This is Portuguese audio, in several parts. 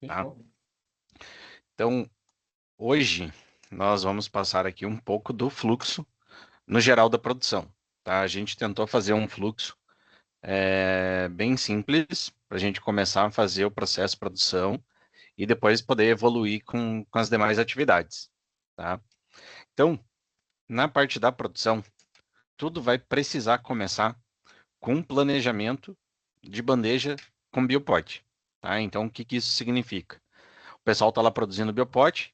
tá? Fechou. Então, hoje, nós vamos passar aqui um pouco do fluxo no geral da produção, tá? A gente tentou fazer um fluxo bem simples para a gente começar a fazer o processo de produção e depois poder evoluir com as demais atividades, tá? Então, na parte da produção, tudo vai precisar começar com um planejamento de bandeja com biopod, tá? Então, o que que isso significa? O pessoal está lá produzindo biopod,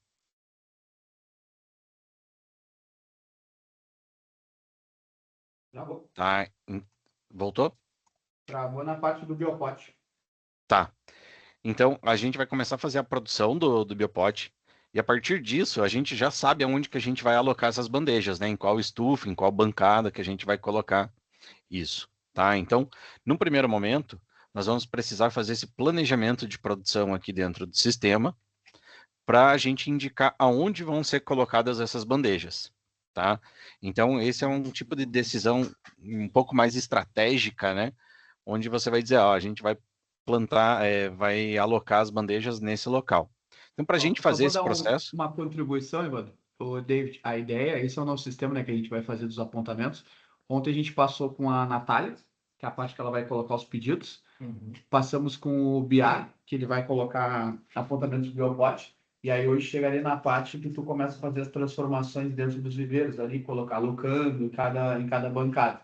Travou. tá? Voltou? Travou na parte do biopote. Tá. Então, a gente vai começar a fazer a produção do biopod, e a partir disso, a gente já sabe aonde que a gente vai alocar essas bandejas, né? Em qual estufa, em qual bancada que a gente vai colocar isso, tá? Então, num primeiro momento, nós vamos precisar fazer esse planejamento de produção aqui dentro do sistema, para a gente indicar aonde vão ser colocadas essas bandejas, tá? Então, esse é um tipo de decisão um pouco mais estratégica, né? Onde você vai dizer, ó, a gente vai plantar, vai alocar as bandejas nesse local. Então, para a gente Só fazer vou esse dar processo, uma contribuição, Evandro. Ô, David, a ideia, esse é o nosso sistema, né, que a gente vai fazer dos apontamentos. Ontem a gente passou com a Natália, que é a parte que ela vai colocar os pedidos. Passamos com o BI, que ele vai colocar apontamentos do Biobot. E aí hoje chegaria na parte que tu começa a fazer as transformações dentro dos viveiros, ali, colocar alocando em cada bancada.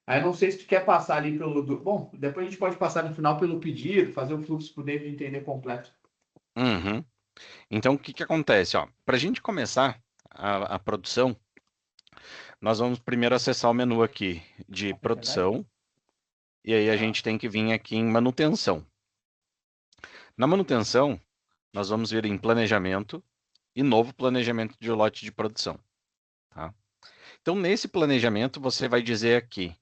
Aí eu não sei se tu quer passar ali pelo... Bom, depois a gente pode passar no final pelo pedido, fazer o fluxo para o David entender completo. uhum. Então, o que que acontece, ó? Para a gente começar a produção, nós vamos primeiro acessar o menu aqui de produção, e aí a gente tem que vir aqui em manutenção. Na manutenção, nós vamos vir em planejamento e novo planejamento de lote de produção, tá? Então, nesse planejamento, você vai dizer aqui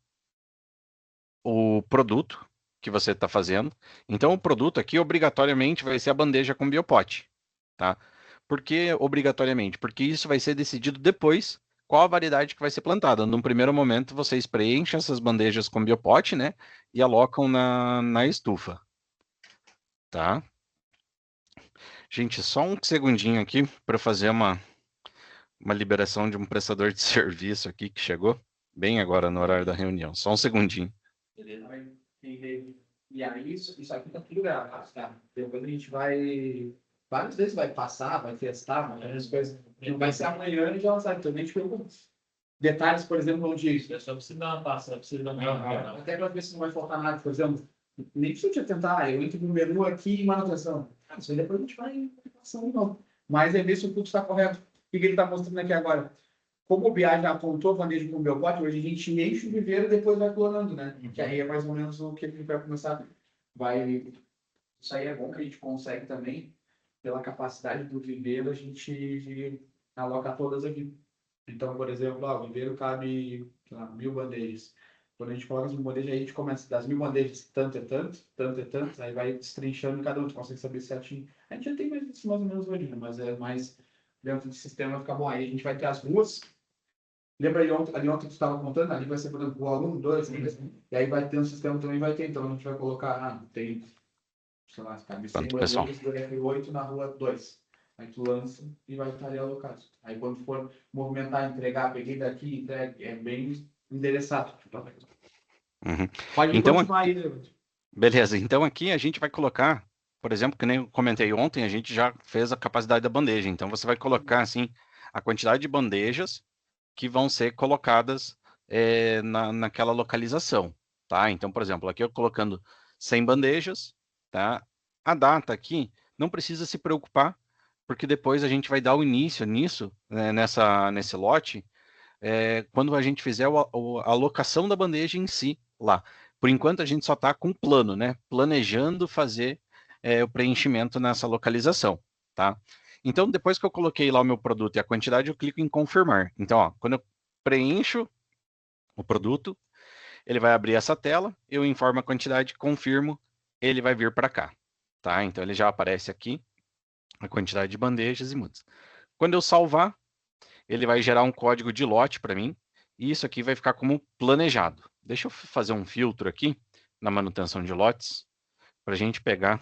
o produto que você está fazendo. Então, o produto aqui, obrigatoriamente, vai ser a bandeja com biopote, tá? Por que obrigatoriamente? Porque isso vai ser decidido depois qual a variedade que vai ser plantada. Num primeiro momento, vocês preenchem essas bandejas com biopote, né? E alocam na estufa, tá? Gente, só um segundinho aqui para fazer uma liberação de um prestador de serviço aqui que chegou bem agora no horário da reunião. Só um segundinho. Beleza, vai entender. E aí, isso aqui tá tudo gravado, tá? Depois a gente vai. Várias vezes vai passar, vai testar, várias coisas. Não vai ser amanhã e já sabe. Também te pergunto. Detalhes, por exemplo, onde. É só precisa dar uma passada, precisa dar uma. Até para ver se não vai faltar nada, por exemplo. Nem precisa te tentar, eu entro no menu aqui em manutenção. Isso aí depois a gente vai passando, não. Mas é ver se o fluxo está correto. O que ele está mostrando aqui agora? Como o BI já apontou vanejo com o Belcote, hoje a gente enche o viveiro e depois vai clonando, né? Que aí é mais ou menos o que a gente vai começar. Vai... Isso aí é bom que a gente consegue também, pela capacidade do viveiro, a gente aloca todas aqui. Então, por exemplo, o viveiro cabe, sei lá, 1.000 bandejas. Quando a gente coloca as 1.000 bandejas, a gente começa das 1.000 bandejas, tanto é tanto, tanto é tanto, aí vai destrinchando cada um, tu consegue saber certinho. A gente já tem mais isso mais ou menos hoje, né? Mas é mais dentro do sistema, fica bom. Aí a gente vai ter as ruas. Lembra ali ontem que tu estava contando? Ali vai ser, por exemplo, o 1, 2, 3, e aí vai ter um sistema também, vai ter. Então a gente vai colocar, tem, sei lá, cabe 100 Pronto, pessoal. bandejas do F8 na rua 2. Aí tu lança e vai estar ali alocado. Aí quando for movimentar, entregar, peguei daqui, entregue, é bem endereçado. Uhum. Pode Então, continuar aí, David. beleza. Então, aqui a gente vai colocar, por exemplo, que nem eu comentei ontem, a gente já fez a capacidade da bandeja. Então, você vai colocar, assim, a quantidade de bandejas que vão ser colocadas naquela localização, tá? Então, por exemplo, aqui eu colocando 100 bandejas, tá? A data aqui não precisa se preocupar, porque depois a gente vai dar o início nisso, né, nesse lote, quando a gente fizer a alocação da bandeja em si lá. Por enquanto, a gente só está com um plano, né? Planejando fazer o preenchimento nessa localização, tá? Então, depois que eu coloquei lá o meu produto e a quantidade, eu clico em confirmar. Então, ó, quando eu preencho o produto, ele vai abrir essa tela, eu informo a quantidade, confirmo, ele vai vir para cá, tá? Então, ele já aparece aqui, a quantidade de bandejas e mudas. Quando eu salvar, ele vai gerar um código de lote para mim, e isso aqui vai ficar como planejado. Deixa eu fazer um filtro aqui na manutenção de lotes, para a gente pegar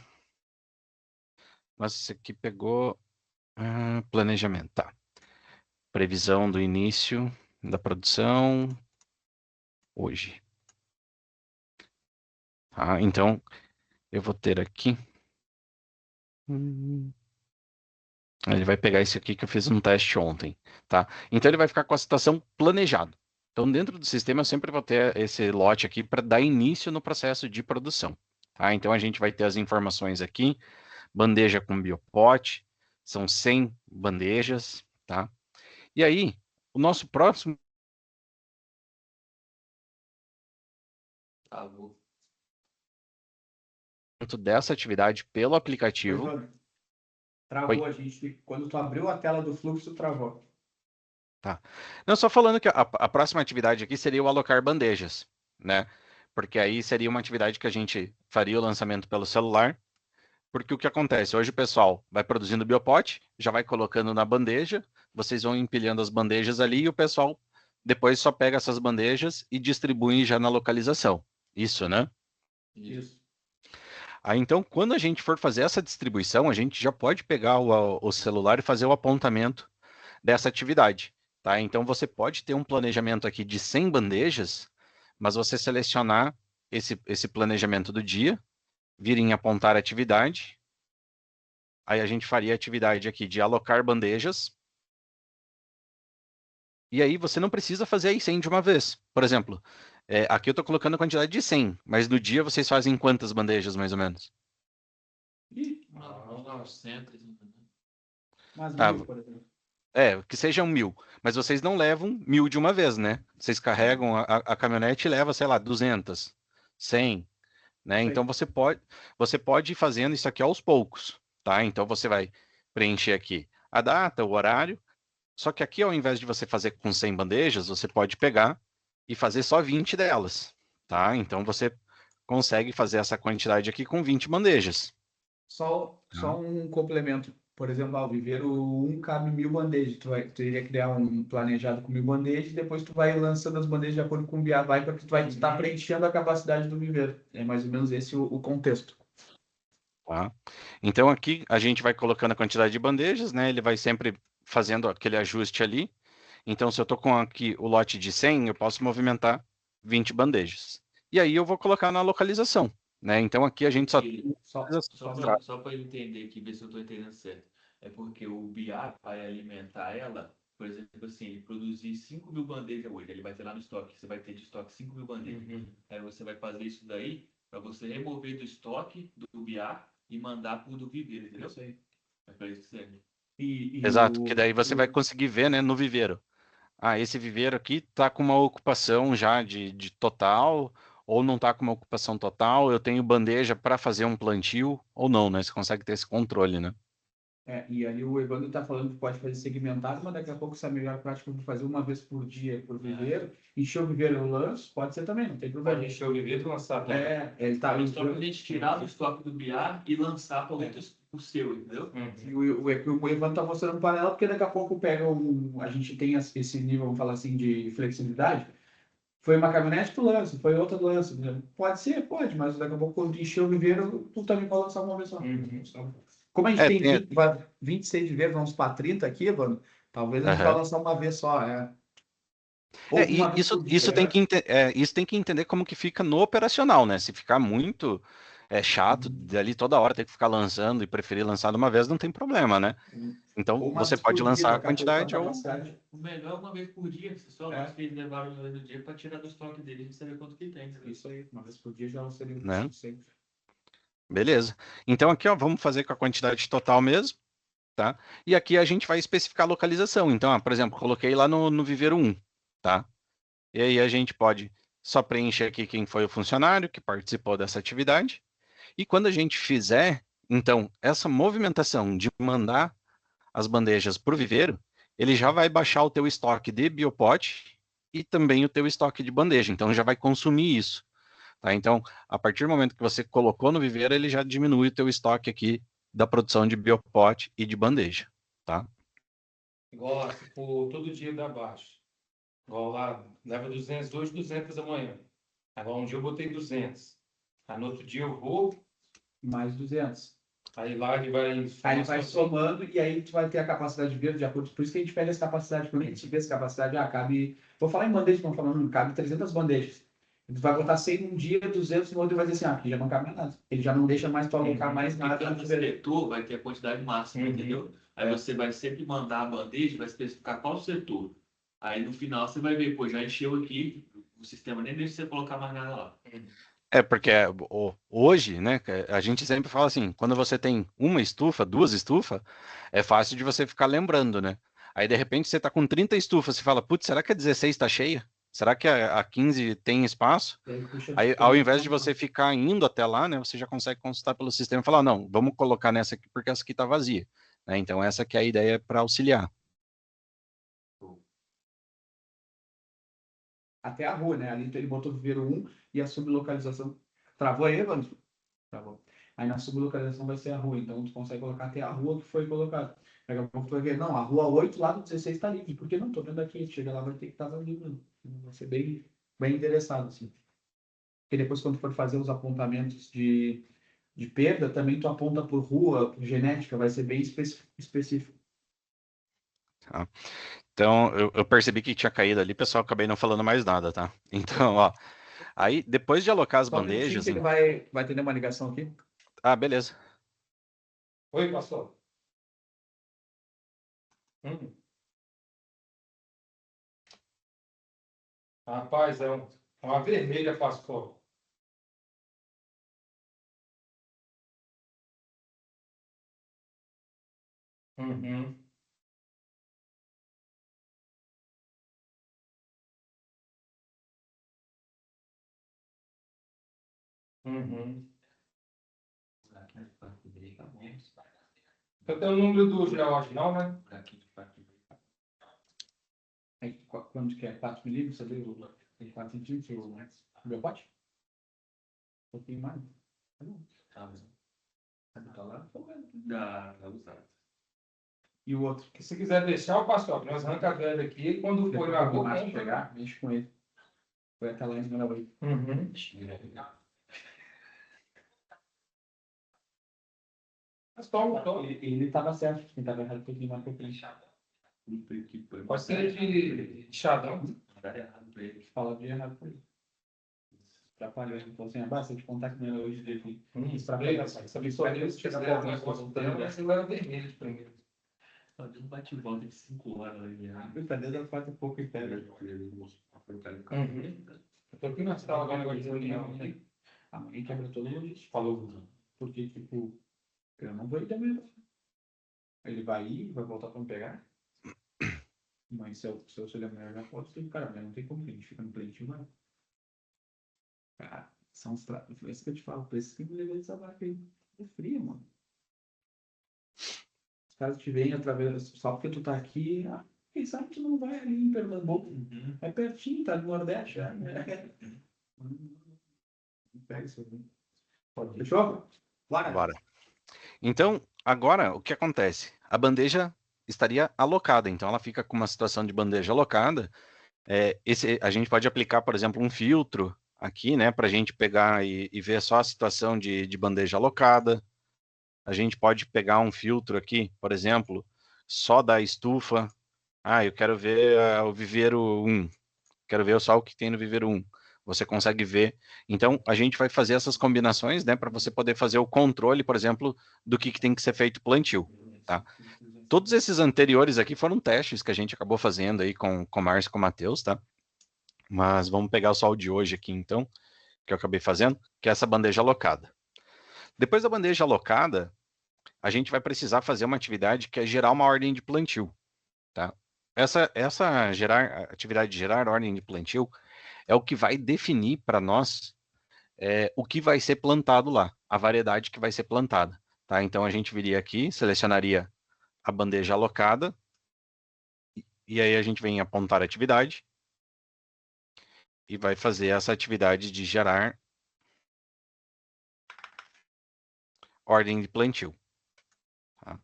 Mas esse aqui pegou planejamento, tá. Previsão do início da produção hoje. Tá, então, eu vou ter aqui. Ele vai pegar esse aqui que eu fiz um teste ontem, tá? Então ele vai ficar com a situação planejado. Então dentro do sistema eu sempre vou ter esse lote aqui para dar início no processo de produção, tá? Então a gente vai ter as informações aqui, bandeja com biopote, são 100 bandejas, tá? E aí, o nosso próximo Travou. dessa atividade pelo aplicativo. Evandro, travou a gente. Quando tu abriu a tela do fluxo, travou. Tá. Não, só falando que a próxima atividade aqui seria o alocar bandejas, né? Porque aí seria uma atividade que a gente faria o lançamento pelo celular, porque o que acontece? Hoje o pessoal vai produzindo biopote, já vai colocando na bandeja, vocês vão empilhando as bandejas ali e o pessoal depois só pega essas bandejas e distribui já na localização. Isso, né? Isso. Aí então, quando a gente for fazer essa distribuição, a gente já pode pegar o celular e fazer o apontamento dessa atividade, tá? Então você pode ter um planejamento aqui de 100 bandejas, mas você selecionar esse planejamento do dia, vir em apontar atividade, aí a gente faria a atividade aqui de alocar bandejas, e aí você não precisa fazer aí 100 de uma vez. Por exemplo, aqui eu estou colocando a quantidade de 100, mas no dia vocês fazem quantas bandejas, mais ou menos? Ih, Não, 900. umas Tá, 1000, por exemplo. que sejam 1000, mas vocês não levam 1000 de uma vez, né? Vocês carregam a caminhonete e leva, sei lá, 200, 100, né? Isso Então aí. você pode ir fazendo isso aqui aos poucos, tá? Então você vai preencher aqui a data, o horário, só que aqui ao invés de você fazer com 100 bandejas, você pode pegar e fazer só 20 delas, tá? Então você consegue fazer essa quantidade aqui com 20 bandejas. Só um complemento. Por exemplo, ao viveiro 1 cabe 1000 bandejas. Tu iria criar um planejado com 1000 bandejas e depois tu vai lançando as bandejas de acordo com o Bia vai, porque tu vai estar preenchendo a capacidade do viveiro. É mais ou menos esse o contexto. Tá? Então aqui a gente vai colocando a quantidade de bandejas, né? Ele vai sempre fazendo aquele ajuste ali. Então se eu estou com aqui o lote de 100, eu posso movimentar 20 bandejas. E aí eu vou colocar na localização, né? Então aqui a gente só Só para eu entender aqui, ver se eu estou entendendo certo. É porque o BIA vai alimentar ela, por exemplo, assim, ele produzir 5.000 bandejas hoje, ele vai ter lá no estoque, você vai ter de estoque 5.000 bandejas. Aí você vai fazer isso daí para você remover do estoque do BIA e mandar para o do viveiro, entendeu? Isso aí. É para isso que serve. Exato, que daí você vai conseguir ver, né, no viveiro. Esse viveiro aqui está com uma ocupação já de total, ou não está com uma ocupação total, eu tenho bandeja para fazer um plantio, ou não, né? Você consegue ter esse controle, né? E ali o Evandro está falando que pode fazer segmentado, mas daqui a pouco, se a melhor prática for fazer uma vez por dia por viveiro, encher o viveiro eu lanço, pode ser também, não tem problema. Pode encher o viveiro e lançar também. Ele está Só para a gente tirar do estoque do BIA e lançar para o seu, entendeu? E o Evandro está mostrando para ela, porque daqui a pouco pega a gente tem esse nível, vamos falar assim, de flexibilidade. Foi uma caminhonete, tu lança, foi outra, tu lança. Pode ser, pode, mas daqui a pouco, quando encher o viveiro, tu também pode lançar uma vez só. Como a gente tem 26 viveiros, vamos para 30 aqui, Evandro, talvez a gente vá lançar uma vez só. Ou E uma vez por dia. isso tem que entender como que fica no operacional, né? Se ficar muito chato, dali toda hora ter que ficar lançando e preferir lançar de uma vez, não tem problema, né? Então, Ou uma você vez pode por lançar dia, a quantidade ou... O melhor é uma vez por dia, só vocês levaram uma vez no dia para tirar do estoque dele e saber quanto que tem. Né? Isso aí, uma vez por dia já não seria Né? sempre. Beleza. Então aqui, ó, vamos fazer com a quantidade total mesmo, tá? E aqui a gente vai especificar a localização. Então, por exemplo, coloquei lá no viveiro 1, tá? E aí a gente pode só preencher aqui quem foi o funcionário que participou dessa atividade. E quando a gente fizer, então, essa movimentação de mandar as bandejas para o viveiro, ele já vai baixar o teu estoque de biopote e também o teu estoque de bandeja. Então, já vai consumir isso. Tá? Então, a partir do momento que você colocou no viveiro, ele já diminui o teu estoque aqui da produção de biopote e de bandeja. Tá? Igual, se for todo dia dá baixo. Igual lá, leva 200 hoje, 200 amanhã. Agora um dia eu botei 200. Aí no outro dia eu vou, Mais 200. Aí lá ele vai... Aí ele vai somando e aí tu vai ter a capacidade de ver de acordo. Por isso que a gente pega essa capacidade, quando a gente vê essa capacidade, cabe. Vou falar em bandeja, não falando, cabe 300 bandejas. Tu vai botar 100 num dia, 200 no outro e vai dizer assim, aqui já não cabe mais nada. Ele já não deixa mais tu alocar mais Porque nada. cada seletor vai ter a quantidade máxima, entendeu? Aí você vai sempre mandar a bandeja, vai especificar qual setor. Aí no final você vai ver, pô, já encheu aqui, o sistema nem deixa você colocar mais nada lá. Porque hoje, né, a gente sempre fala assim, quando você tem uma estufa, duas estufas, é fácil de você ficar lembrando, né? Aí, de repente, você tá com 30 estufas, você fala, putz, será que a 16 tá cheia? Será que a 15 tem espaço? Aí, ao invés de você ficar indo até lá, né, você já consegue consultar pelo sistema e falar, não, vamos colocar nessa aqui porque essa aqui tá vazia. Né? Então, essa que é a ideia para auxiliar. Até a rua, né? Ali ele botou viveiro 1 e a sublocalização. Travou aí, Evandro? Travou. Aí na sublocalização vai ser a rua, então tu consegue colocar até a rua que foi colocada. Daqui a pouco tu vai ver, não, a rua 8 lá do 16 está livre. Por que não? Tô vendo aqui, chega lá vai ter que estar livre. Vai ser bem, bem interessado, assim. Porque depois quando for fazer os apontamentos de perda, também tu aponta por rua, por genética, vai ser bem específico. Tá? Então, eu percebi que tinha caído ali, pessoal, acabei não falando mais nada, tá? Então, ó, aí depois de alocar as Só um minutinho bandejas... que ele vai ter uma ligação aqui. Ah, beleza. Oi, pastor. Rapaz, é uma vermelha, pastor. Uhum. Uhum. Eu tenho o número do George, não, né? Aí, quando que é 4 milímetros, você viu? Tem 4 centímetros, o meu pote? Um pouquinho mais. Tá bom. Tá lá? Da usada. E o outro? Se quiser deixar, pastor, nós arranca a velha aqui, quando for na rua, Depois pegar, mexe com ele. Vai até lá em cima da wave. Uhum. Mas toma. Ele estava certo, quem estava errado foi quem marcou ele. Pode ser de chadão. Fala de errado por ele. Atrapalhou. Ele falou assim, basta te contar que não era hoje dele. Estrapalhou. Essa pessoa dele, se tiver alguma coisa no tempo, mas ele era vermelho primeiro. Fazendo bate-volta de 5 horas ali. Tá desde as 4 e pouco em pé. Eu tô aqui na sala agora, negócio de reunião. Amanhã quebra todo mundo. Falou. Porque, tipo, eu não vou ir também. Ele vai ir, vai voltar para me pegar. Mas se eu sou melhor, já posso ter. Cara, mas não tem como que a gente fica no plantio, vai. Cara, são os tratos. É isso que eu te falo. Por isso que me levei dessa vaca aí. É frio, mano. Os caras te veem através. Só porque tu tá aqui. Quem sabe tu não vai ali em Pernambuco. É pertinho, tá no Nordeste já. Pega isso aí. Fechou? Bora. Então, agora, o que acontece? A bandeja estaria alocada, então ela fica com uma situação de bandeja alocada. A gente pode aplicar, por exemplo, um filtro aqui, né, para a gente pegar e ver só a situação de bandeja alocada. A gente pode pegar um filtro aqui, por exemplo, só da estufa. Eu quero ver o viveiro 1. Quero ver só o que tem no viveiro 1. Você consegue ver. Então, a gente vai fazer essas combinações, né, para você poder fazer o controle, por exemplo, do que tem que ser feito plantio, tá? Todos esses anteriores aqui foram testes que a gente acabou fazendo aí com o Márcio e com o Matheus, tá? Mas vamos pegar só o de hoje aqui, então, que eu acabei fazendo, que é essa bandeja alocada. Depois da bandeja alocada, a gente vai precisar fazer uma atividade que é gerar uma ordem de plantio, tá? Essa atividade de gerar ordem de plantio é o que vai definir para nós o que vai ser plantado lá, a variedade que vai ser plantada, tá? Então a gente viria aqui, selecionaria a bandeja alocada, e aí a gente vem apontar a atividade, e vai fazer essa atividade de gerar ordem de plantio. Tá?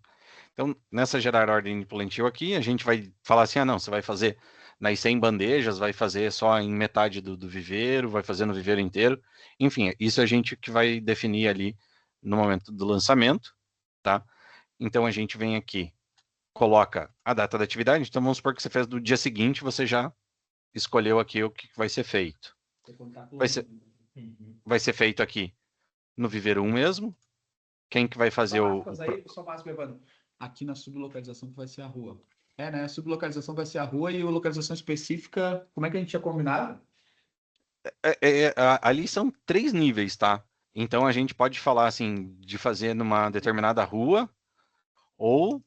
Então, nessa gerar ordem de plantio aqui, a gente vai falar assim, não, você vai fazer nas 100 bandejas, vai fazer só em metade do viveiro, vai fazer no viveiro inteiro. Enfim, isso a gente que vai definir ali no momento do lançamento. tá? Então a gente vem aqui, coloca a data da atividade. Então vamos supor que você fez do dia seguinte, você já escolheu aqui o que vai ser feito. Vai ser feito aqui no Viveiro 1 mesmo. Quem que vai fazer Só mais, Evandro. Aqui na sublocalização que vai ser a rua. Né? A sublocalização vai ser a rua e a localização específica, como é que a gente tinha combinado? Ali são 3 níveis, tá? Então a gente pode falar assim, de fazer numa determinada rua, ou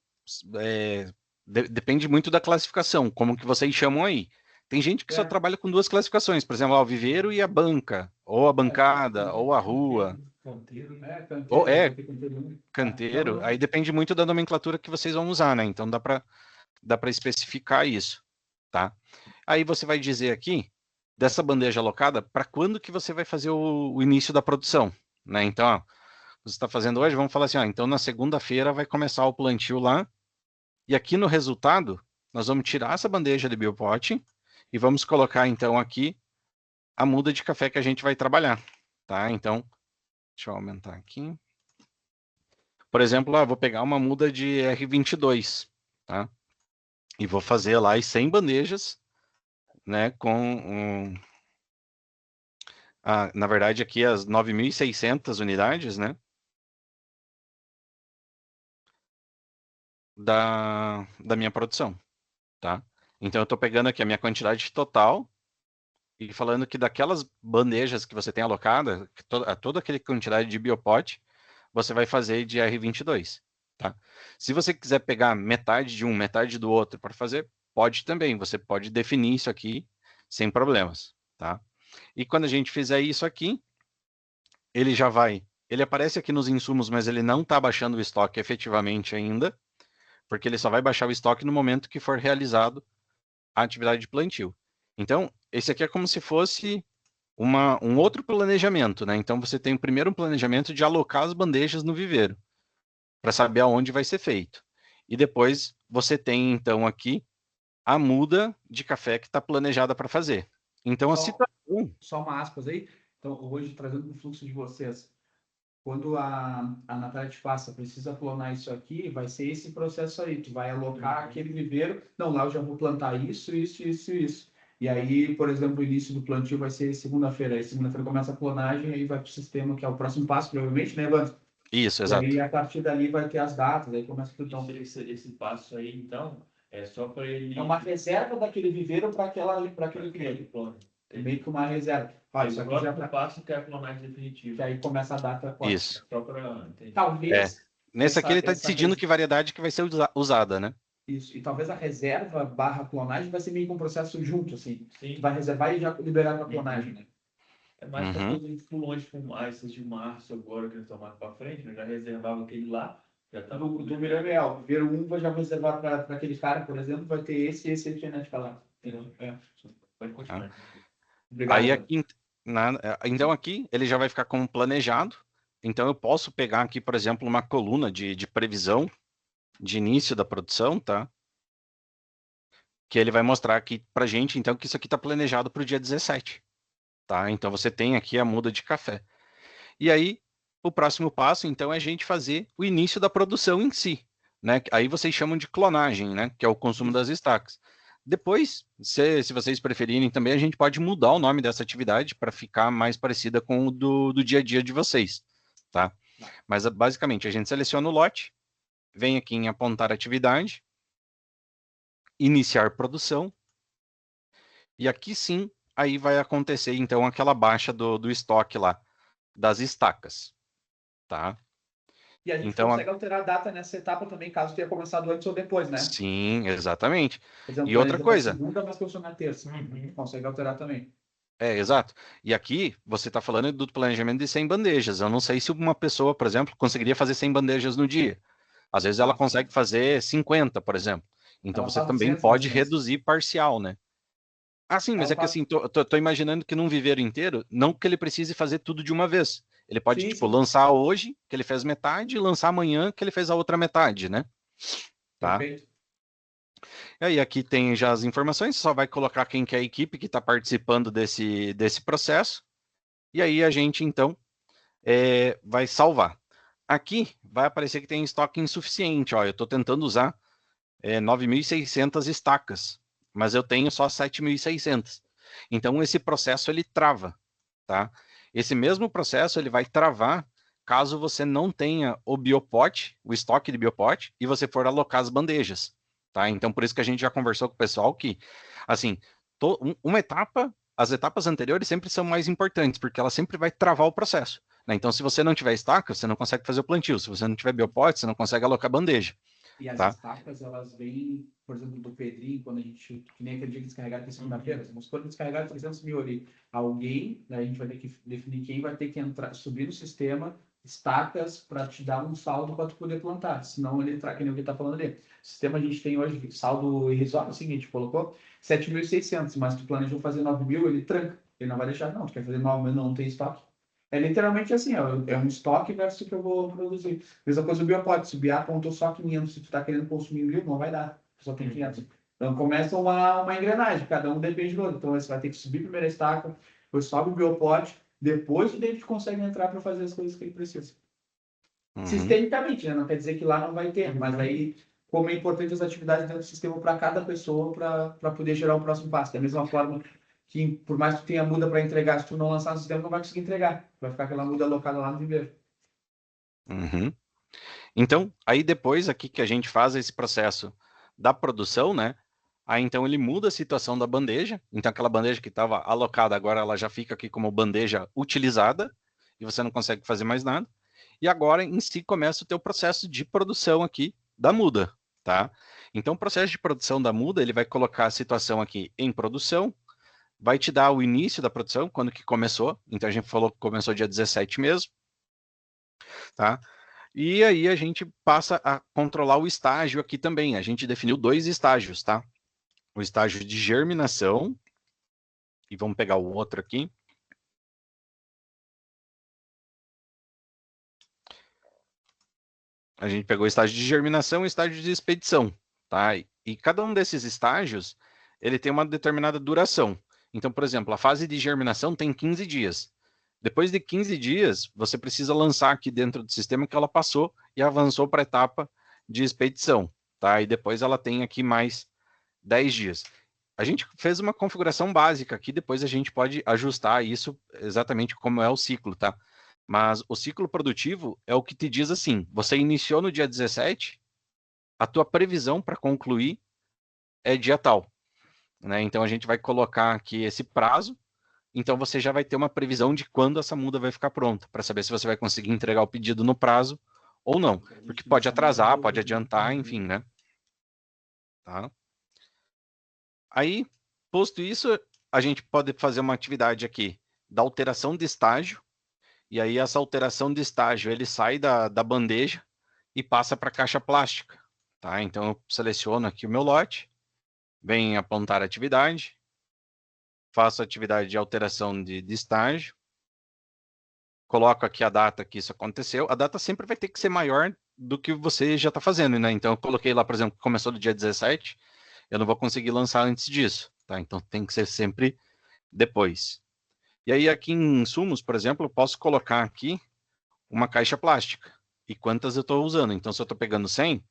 depende muito da classificação, como que vocês chamam aí. Tem gente que só trabalha com 2 classificações, por exemplo, o viveiro e a banca, ou a bancada, ou a rua. Canteiro, né? Canteiro. Aí depende muito da nomenclatura que vocês vão usar, né? Então dá para especificar isso, tá? Aí você vai dizer aqui, dessa bandeja alocada, para quando que você vai fazer o início da produção, né? Então, ó, você está fazendo hoje, vamos falar assim, ó, então na segunda-feira vai começar o plantio lá, e aqui no resultado, nós vamos tirar essa bandeja de biopote e vamos colocar, então, aqui a muda de café que a gente vai trabalhar, tá? Então, deixa eu aumentar aqui. Por exemplo, vou pegar uma muda de R22, tá? E vou fazer lá as 100 bandejas, né, na verdade, aqui as 9.600 unidades, né, da minha produção, tá? Então, eu estou pegando aqui a minha quantidade total e falando que daquelas bandejas que você tem alocada, toda aquela quantidade de biopote, você vai fazer de R22, tá? Se você quiser pegar metade de um, metade do outro para fazer, pode também. Você pode definir isso aqui sem problemas, tá? E quando a gente fizer isso aqui, ele aparece aqui nos insumos, mas ele não está baixando o estoque efetivamente ainda, porque ele só vai baixar o estoque no momento que for realizado a atividade de plantio. Então, esse aqui é como se fosse um outro planejamento, né? Então, você tem primeiro um planejamento de alocar as bandejas no viveiro, para saber aonde vai ser feito. E depois, você tem, então, aqui, a muda de café que está planejada para fazer. Então, a situação... Só uma aspas aí. Então, hoje, trazendo o fluxo de vocês, quando a Natália te passa, precisa clonar isso aqui, vai ser esse processo aí. Tu vai alocar aquele viveiro. Não, lá eu já vou plantar isso. E aí, por exemplo, o início do plantio vai ser segunda-feira. Aí segunda-feira começa a clonagem, aí vai para o sistema, que é o próximo passo, provavelmente, né, Evandro? Isso, exato. E aí, a partir dali, vai ter as datas, aí começa tudo. Então, esse passo aí, então, é só para ele... É uma reserva daquele viveiro para aquele cliente. É meio que uma reserva. Isso aqui já passo que é a clonagem definitiva. Que aí começa a data 4. Isso. Só para entender. Talvez... Nesse aqui ele está decidindo que variedade que vai ser usada, né? Isso. E talvez a reserva / clonagem vai ser meio que um processo junto, assim. Sim. Tu vai reservar e já liberar para clonagem, né? É mais para quando a gente pulou essas de março agora, que eles estão mais para frente, né? Já reservava aquele lá. Já tá do Mirabel. Viveiro 1 vai já reservar para aquele cara, por exemplo, vai ter esse genética lá. Entendeu? Pode continuar. Obrigado. Aí aqui, então aqui ele já vai ficar como planejado. Então eu posso pegar aqui, por exemplo, uma coluna de previsão de início da produção, tá? Que ele vai mostrar aqui pra gente, então, que isso aqui está planejado para o dia 17, tá? Então você tem aqui a muda de café. E aí, o próximo passo, então, é a gente fazer o início da produção em si, né? Aí vocês chamam de clonagem, né? Que é o consumo das estacas. Depois, se vocês preferirem também, a gente pode mudar o nome dessa atividade para ficar mais parecida com o do dia a dia de vocês, tá? Mas, basicamente, a gente seleciona o lote, vem aqui em apontar atividade, iniciar produção, e aqui sim, aí vai acontecer, então, aquela baixa do estoque lá, das estacas, tá? E a gente então, consegue alterar a data nessa etapa também, caso tenha começado antes ou depois, né? Sim, exatamente. Por exemplo, E outra coisa... segunda, mas começou na terça. Consegue alterar também. Exato. E aqui, você está falando do planejamento de 100 bandejas. Eu não sei se uma pessoa, por exemplo, conseguiria fazer 100 bandejas no dia. Às vezes ela consegue fazer 50, por exemplo. Então Ela você faz também 200, pode mais ou menos. reduzir parcial, né? Ah, sim, mas Ela é que faz- assim, tô imaginando que num viveiro inteiro, não que ele precise fazer tudo de uma vez. Ele pode, Sim, tipo, sim. lançar hoje, que ele fez metade, e lançar amanhã, que ele fez a outra metade, né? Tá? Perfeito. E aí aqui tem já as informações, só vai colocar quem que é a equipe que está participando desse processo. E aí a gente, então, vai salvar. Aqui vai aparecer que tem estoque insuficiente. Ó, eu estou tentando usar 9.600 estacas, mas eu tenho só 7.600. Então, esse processo ele trava. Tá? Esse mesmo processo ele vai travar caso você não tenha o biopote, o estoque de biopote, e você for alocar as bandejas. Tá? Então, por isso que a gente já conversou com o pessoal que, assim, uma etapa, as etapas anteriores sempre são mais importantes, porque ela sempre vai travar o processo. Né? Então, se você não tiver estaca, você não consegue fazer o plantio. Se você não tiver biopote, você não consegue alocar bandeja. E as Tá? estacas, elas vêm, por exemplo, do Pedrinho, quando a gente, que nem aquele dia que descarregaram aqui segunda-feira, vamos supor que descarregaram 300 mil ali. Alguém, né, a gente vai ter que definir quem vai ter que entrar, subir no sistema, estacas, para te dar um saldo para tu poder plantar. Senão ele entrar, que nem o que está falando ali. O sistema a gente tem hoje, saldo irrisório, é o seguinte, colocou 7.600, mas tu planejou fazer 9 mil, ele tranca. Ele não vai deixar, não, tu quer fazer 9 mil, não tem estoque. É literalmente assim, ó, é um estoque versus o que eu vou produzir. Mesma coisa o biopote. Se o BIA apontou só 500, se tu está querendo consumir 1.000, não vai dar. Só tem 500. Então começa uma engrenagem, cada um depende do outro. Então você vai ter que subir primeiro a estaca, depois sobe o biopote, depois o David consegue entrar para fazer as coisas que ele precisa. Sistemicamente, né? Não quer dizer que lá não vai ter, mas aí como é importante as atividades dentro do sistema para cada pessoa para poder gerar o próximo passo. Da mesma forma que, por mais que tu tenha muda para entregar, se tu não lançar no sistema, não vai conseguir entregar. Vai ficar aquela muda alocada lá no viveiro. Então, aí depois aqui que a gente faz esse processo da produção, né? Aí então ele muda a situação da bandeja. Então aquela bandeja que estava alocada agora ela já fica aqui como bandeja utilizada e você não consegue fazer mais nada. E agora em si começa o teu processo de produção aqui da muda, tá? Então o processo de produção da muda, ele vai colocar a situação aqui em produção, vai te dar o início da produção, quando que começou. Então a gente falou que começou dia 17 mesmo, tá? E aí a gente passa a controlar o estágio aqui também. A gente definiu 2 estágios, tá? O estágio de germinação, e vamos pegar o outro aqui. A gente pegou o estágio de germinação e o estágio de expedição, tá? E cada um desses estágios, ele tem uma determinada duração. Então, por exemplo, a fase de germinação tem 15 dias. Depois de 15 dias, você precisa lançar aqui dentro do sistema que ela passou e avançou para a etapa de expedição, tá? E depois ela tem aqui mais 10 dias. A gente fez uma configuração básica aqui, depois a gente pode ajustar isso exatamente como é o ciclo, tá? Mas o ciclo produtivo é o que te diz assim, você iniciou no dia 17, a tua previsão para concluir é dia tal, né? Então a gente vai colocar aqui esse prazo, então você já vai ter uma previsão de quando essa muda vai ficar pronta, para saber se você vai conseguir entregar o pedido no prazo ou não, porque pode atrasar, pode adiantar, enfim, né? Tá? Aí, posto isso, a gente pode fazer uma atividade aqui da alteração de estágio, e aí essa alteração de estágio, ele sai da bandeja e passa para a caixa plástica, tá? Então eu seleciono aqui o meu lote, venho apontar a atividade, faço a atividade de alteração de estágio, coloco aqui a data que isso aconteceu, a data sempre vai ter que ser maior do que você já está fazendo, né? Então eu coloquei lá, por exemplo, que começou no dia 17, eu não vou conseguir lançar antes disso, tá? Então tem que ser sempre depois. E aí aqui em insumos, por exemplo, eu posso colocar aqui uma caixa plástica e quantas eu estou usando. Então se eu estou pegando 100,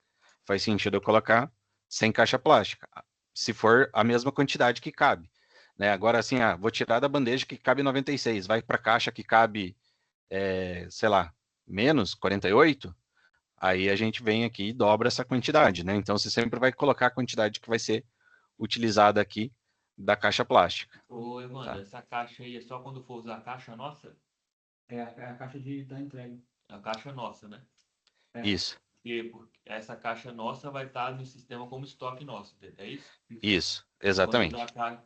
faz sentido eu colocar 100 caixa plástica, se for a mesma quantidade que cabe. Né? Agora assim, vou tirar da bandeja que cabe 96, vai para a caixa que cabe, sei lá, menos 48, aí a gente vem aqui e dobra essa quantidade, né? Então você sempre vai colocar a quantidade que vai ser utilizada aqui da caixa plástica. Ô, Evandro, Tá. essa caixa aí é só quando for usar a caixa nossa? É a caixa da entrega. A caixa nossa, né? Isso, Porque essa caixa nossa vai estar no sistema como estoque nosso, é isso? isso, exatamente.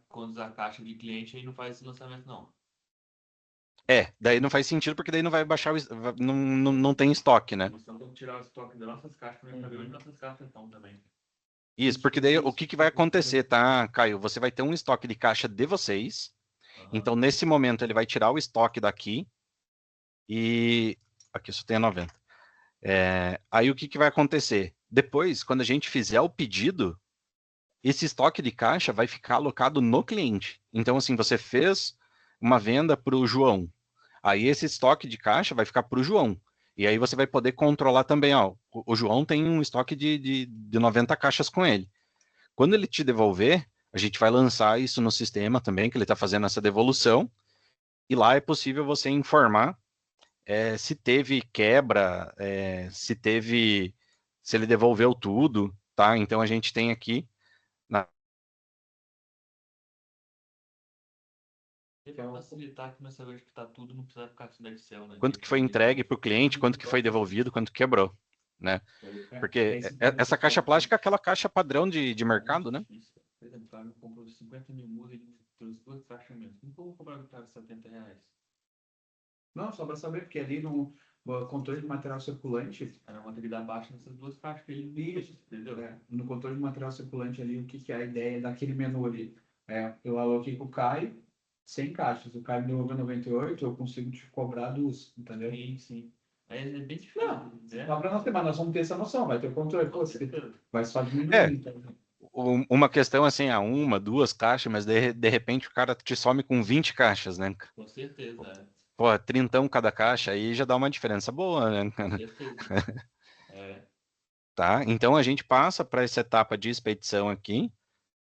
Quando usar a caixa de cliente, aí não faz esse lançamento, não. Daí não faz sentido, porque daí não vai baixar, não tem estoque, né? Nós estamos tirar o estoque das nossas caixas para saber onde nossas caixas estão também. Isso, porque daí o que vai acontecer, tá, Caio? Você vai ter um estoque de caixa de vocês, então nesse momento ele vai tirar o estoque daqui e aqui só tem a 90. Aí o que vai acontecer? Depois, quando a gente fizer o pedido, esse estoque de caixa vai ficar alocado no cliente. Então, assim, você fez uma venda para o João. Aí esse estoque de caixa vai ficar para o João. E aí você vai poder controlar também, ó, o João tem um estoque de 90 caixas com ele. Quando ele te devolver, a gente vai lançar isso no sistema também, que ele está fazendo essa devolução, e lá é possível você informar se teve quebra, se ele devolveu tudo, tá? Então a gente tem aqui Para facilitar que nessa vez que tá tudo, não precisa ficar no Excel, né? quanto que foi entregue para o cliente, quanto que foi devolvido, quanto quebrou, né? Porque essa caixa plástica é aquela caixa padrão de mercado, né? Por exemplo, o cara comprou 50 mil mudas e trouxe 2 caixas mesmo. Como que eu vou cobrar o cara R$70? Não, só para saber, porque ali no controle de material circulante, Era uma maturidade baixa nessas 2 caixas que ele viu, entendeu? no controle de material circulante ali, o que, que é a ideia daquele menu ali? Eu aloquei para o Caio 100 caixas, o Caio me devolveu 98, eu consigo te cobrar 2, entendeu? Sim, sim. Aí é bem difícil. Não, né? dá para nós ter, mas nós vamos ter essa noção, vai ter o controle, pô, você vai só diminuir. É. Então. Uma questão assim, uma, 2 caixas, mas de repente o cara te some com 20 caixas, né? Com certeza, é. Pô, 30 cada caixa, aí já dá uma diferença boa, né? Com certeza. É. Tá? Então a gente passa para essa etapa de expedição aqui,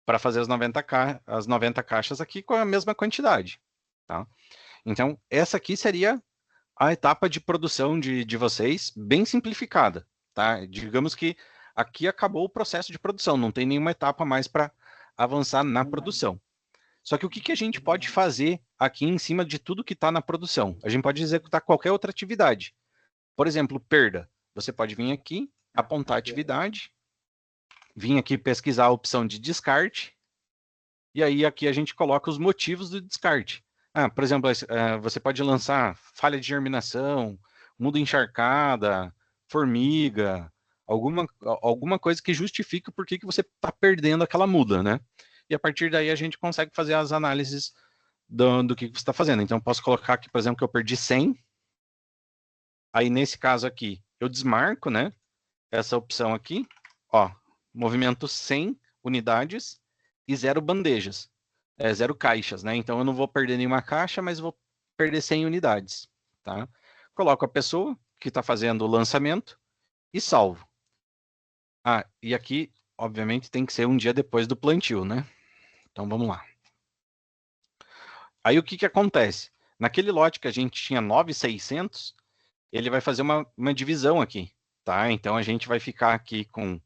para fazer as 90 caixas aqui com a mesma quantidade, tá? Então, essa aqui seria a etapa de produção de vocês, bem simplificada, tá? Digamos que aqui acabou o processo de produção, não tem nenhuma etapa mais para avançar na produção. Só que o que a gente pode fazer aqui em cima de tudo que está na produção? A gente pode executar qualquer outra atividade. Por exemplo, perda. Você pode vir aqui, apontar a atividade, vir aqui pesquisar a opção de descarte, e aí aqui a gente coloca os motivos do descarte. Por exemplo, você pode lançar falha de germinação, muda encharcada, formiga, alguma coisa que justifique o porquê que você está perdendo aquela muda, né? E a partir daí a gente consegue fazer as análises do que você está fazendo. Então, eu posso colocar aqui, por exemplo, que eu perdi 100. Aí, nesse caso aqui, eu desmarco, né? Essa opção aqui, ó, movimento 100 unidades e 0 bandejas, 0 caixas, né? Então eu não vou perder nenhuma caixa, mas vou perder 100 unidades, tá? Coloco a pessoa que está fazendo o lançamento e salvo. E aqui, obviamente, tem que ser um dia depois do plantio, né? Então vamos lá. Aí o que acontece? Naquele lote que a gente tinha 9.600, ele vai fazer uma divisão aqui, tá? Então a gente vai ficar aqui com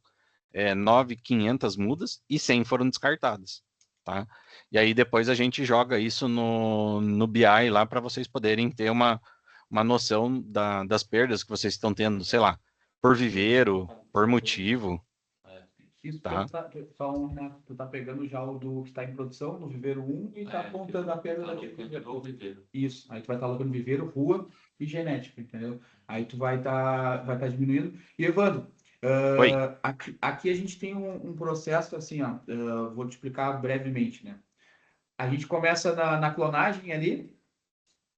9.500 mudas e 100 foram descartadas, tá? E aí depois a gente joga isso no BI lá para vocês poderem ter uma noção das perdas que vocês estão tendo, sei lá, por viveiro, por motivo. Isso Tá. tu tá pegando já o do que está em produção, no viveiro 1, e tá apontando a perda daquele viveiro. Isso, aí tu vai estar alocando viveiro, rua e genética, entendeu? Aí tu vai tá diminuindo. E Evandro, aqui a gente tem um processo assim, ó, vou te explicar brevemente, né? A gente começa na clonagem ali,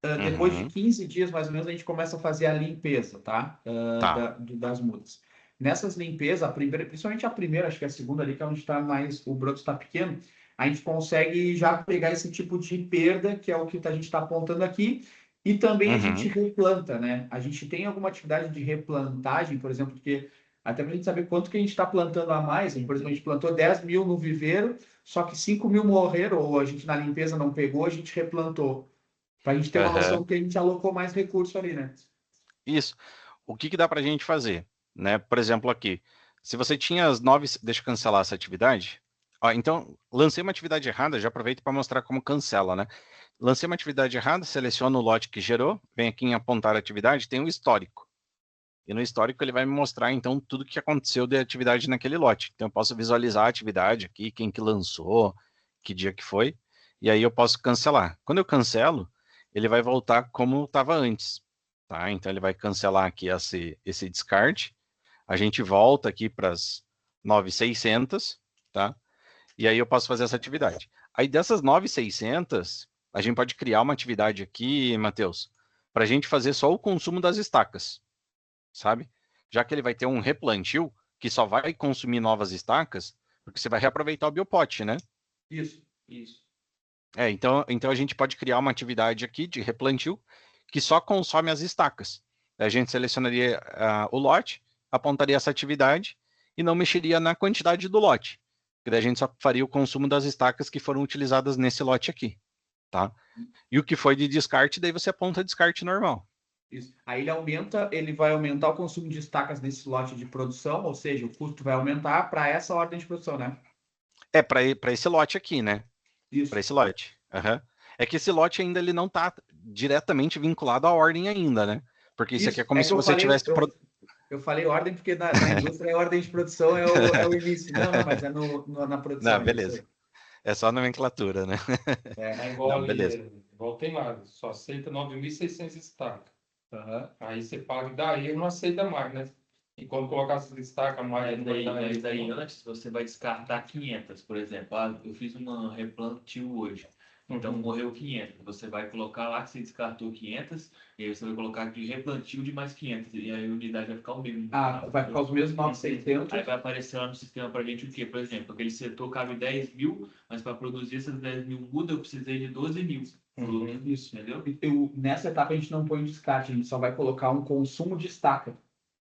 depois de 15 dias mais ou menos a gente começa a fazer a limpeza, tá? Das mudas. Nessas limpezas, principalmente a primeira, acho que a segunda ali, que é onde está mais, o broto está pequeno, a gente consegue já pegar esse tipo de perda, que é o que a gente está apontando aqui, e também a gente replanta, né? A gente tem alguma atividade de replantagem, por exemplo, porque até para a gente saber quanto que a gente está plantando a mais, por exemplo, a gente plantou 10 mil no viveiro, só que 5 mil morreram, ou a gente na limpeza não pegou, a gente replantou. Para a gente ter uma noção que a gente alocou mais recurso ali, né? Isso. O que dá para a gente fazer? Né? Por exemplo, aqui, se você tinha as 9, deixa eu cancelar essa atividade. Então, lancei uma atividade errada, já aproveito para mostrar como cancela, né? Lancei uma atividade errada, seleciono o lote que gerou, vem aqui em apontar a atividade, tem um histórico. E no histórico ele vai me mostrar, então, tudo que aconteceu de atividade naquele lote. Então, eu posso visualizar a atividade aqui, quem que lançou, que dia que foi, e aí eu posso cancelar. Quando eu cancelo, ele vai voltar como estava antes, tá? Então, ele vai cancelar aqui esse descarte, a gente volta aqui para as 9.600, tá? E aí eu posso fazer essa atividade. Aí dessas 9.600, a gente pode criar uma atividade aqui, Matheus, para a gente fazer só o consumo das estacas, sabe? Já que ele vai ter um replantio que só vai consumir novas estacas, porque você vai reaproveitar o biopote, né? Isso. Então a gente pode criar uma atividade aqui de replantio que só consome as estacas. A gente selecionaria o lote, apontaria essa atividade e não mexeria na quantidade do lote. Porque daí a gente só faria o consumo das estacas que foram utilizadas nesse lote aqui, tá? E o que foi de descarte, daí você aponta descarte normal. Isso. Aí ele vai aumentar o consumo de estacas nesse lote de produção, ou seja, o custo vai aumentar para essa ordem de produção, né? É, para esse lote aqui, né? Isso. Para esse lote. Uhum. É que esse lote ainda ele não está diretamente vinculado à ordem ainda, né? Porque isso aqui é como se você tivesse... Eu falei ordem porque na indústria a ordem de produção é o início. Não, mas é na produção. Não, beleza. É só nomenclatura, né? É igual Não, ali, beleza. igual tem lá, só aceita 9.600 estacas. Uhum. Aí você paga, daí não aceita mais, né? E quando colocar essas estacas mais... Mas daí antes você vai descartar 500, por exemplo. Ah, eu fiz uma replantio hoje. Então morreu 500. Você vai colocar lá que você descartou 500, e aí você vai colocar aqui replantio de mais 500. E aí a unidade vai ficar o mesmo. Vai ficar os mesmos 9.600. Aí vai aparecer lá no sistema pra gente o quê? Por exemplo, aquele setor cabe 10 mil, mas para produzir essas 10 mil muda, eu precisei de 12 mil. Isso. Entendeu? Nessa etapa a gente não põe descarte, a gente só vai colocar um consumo de estaca.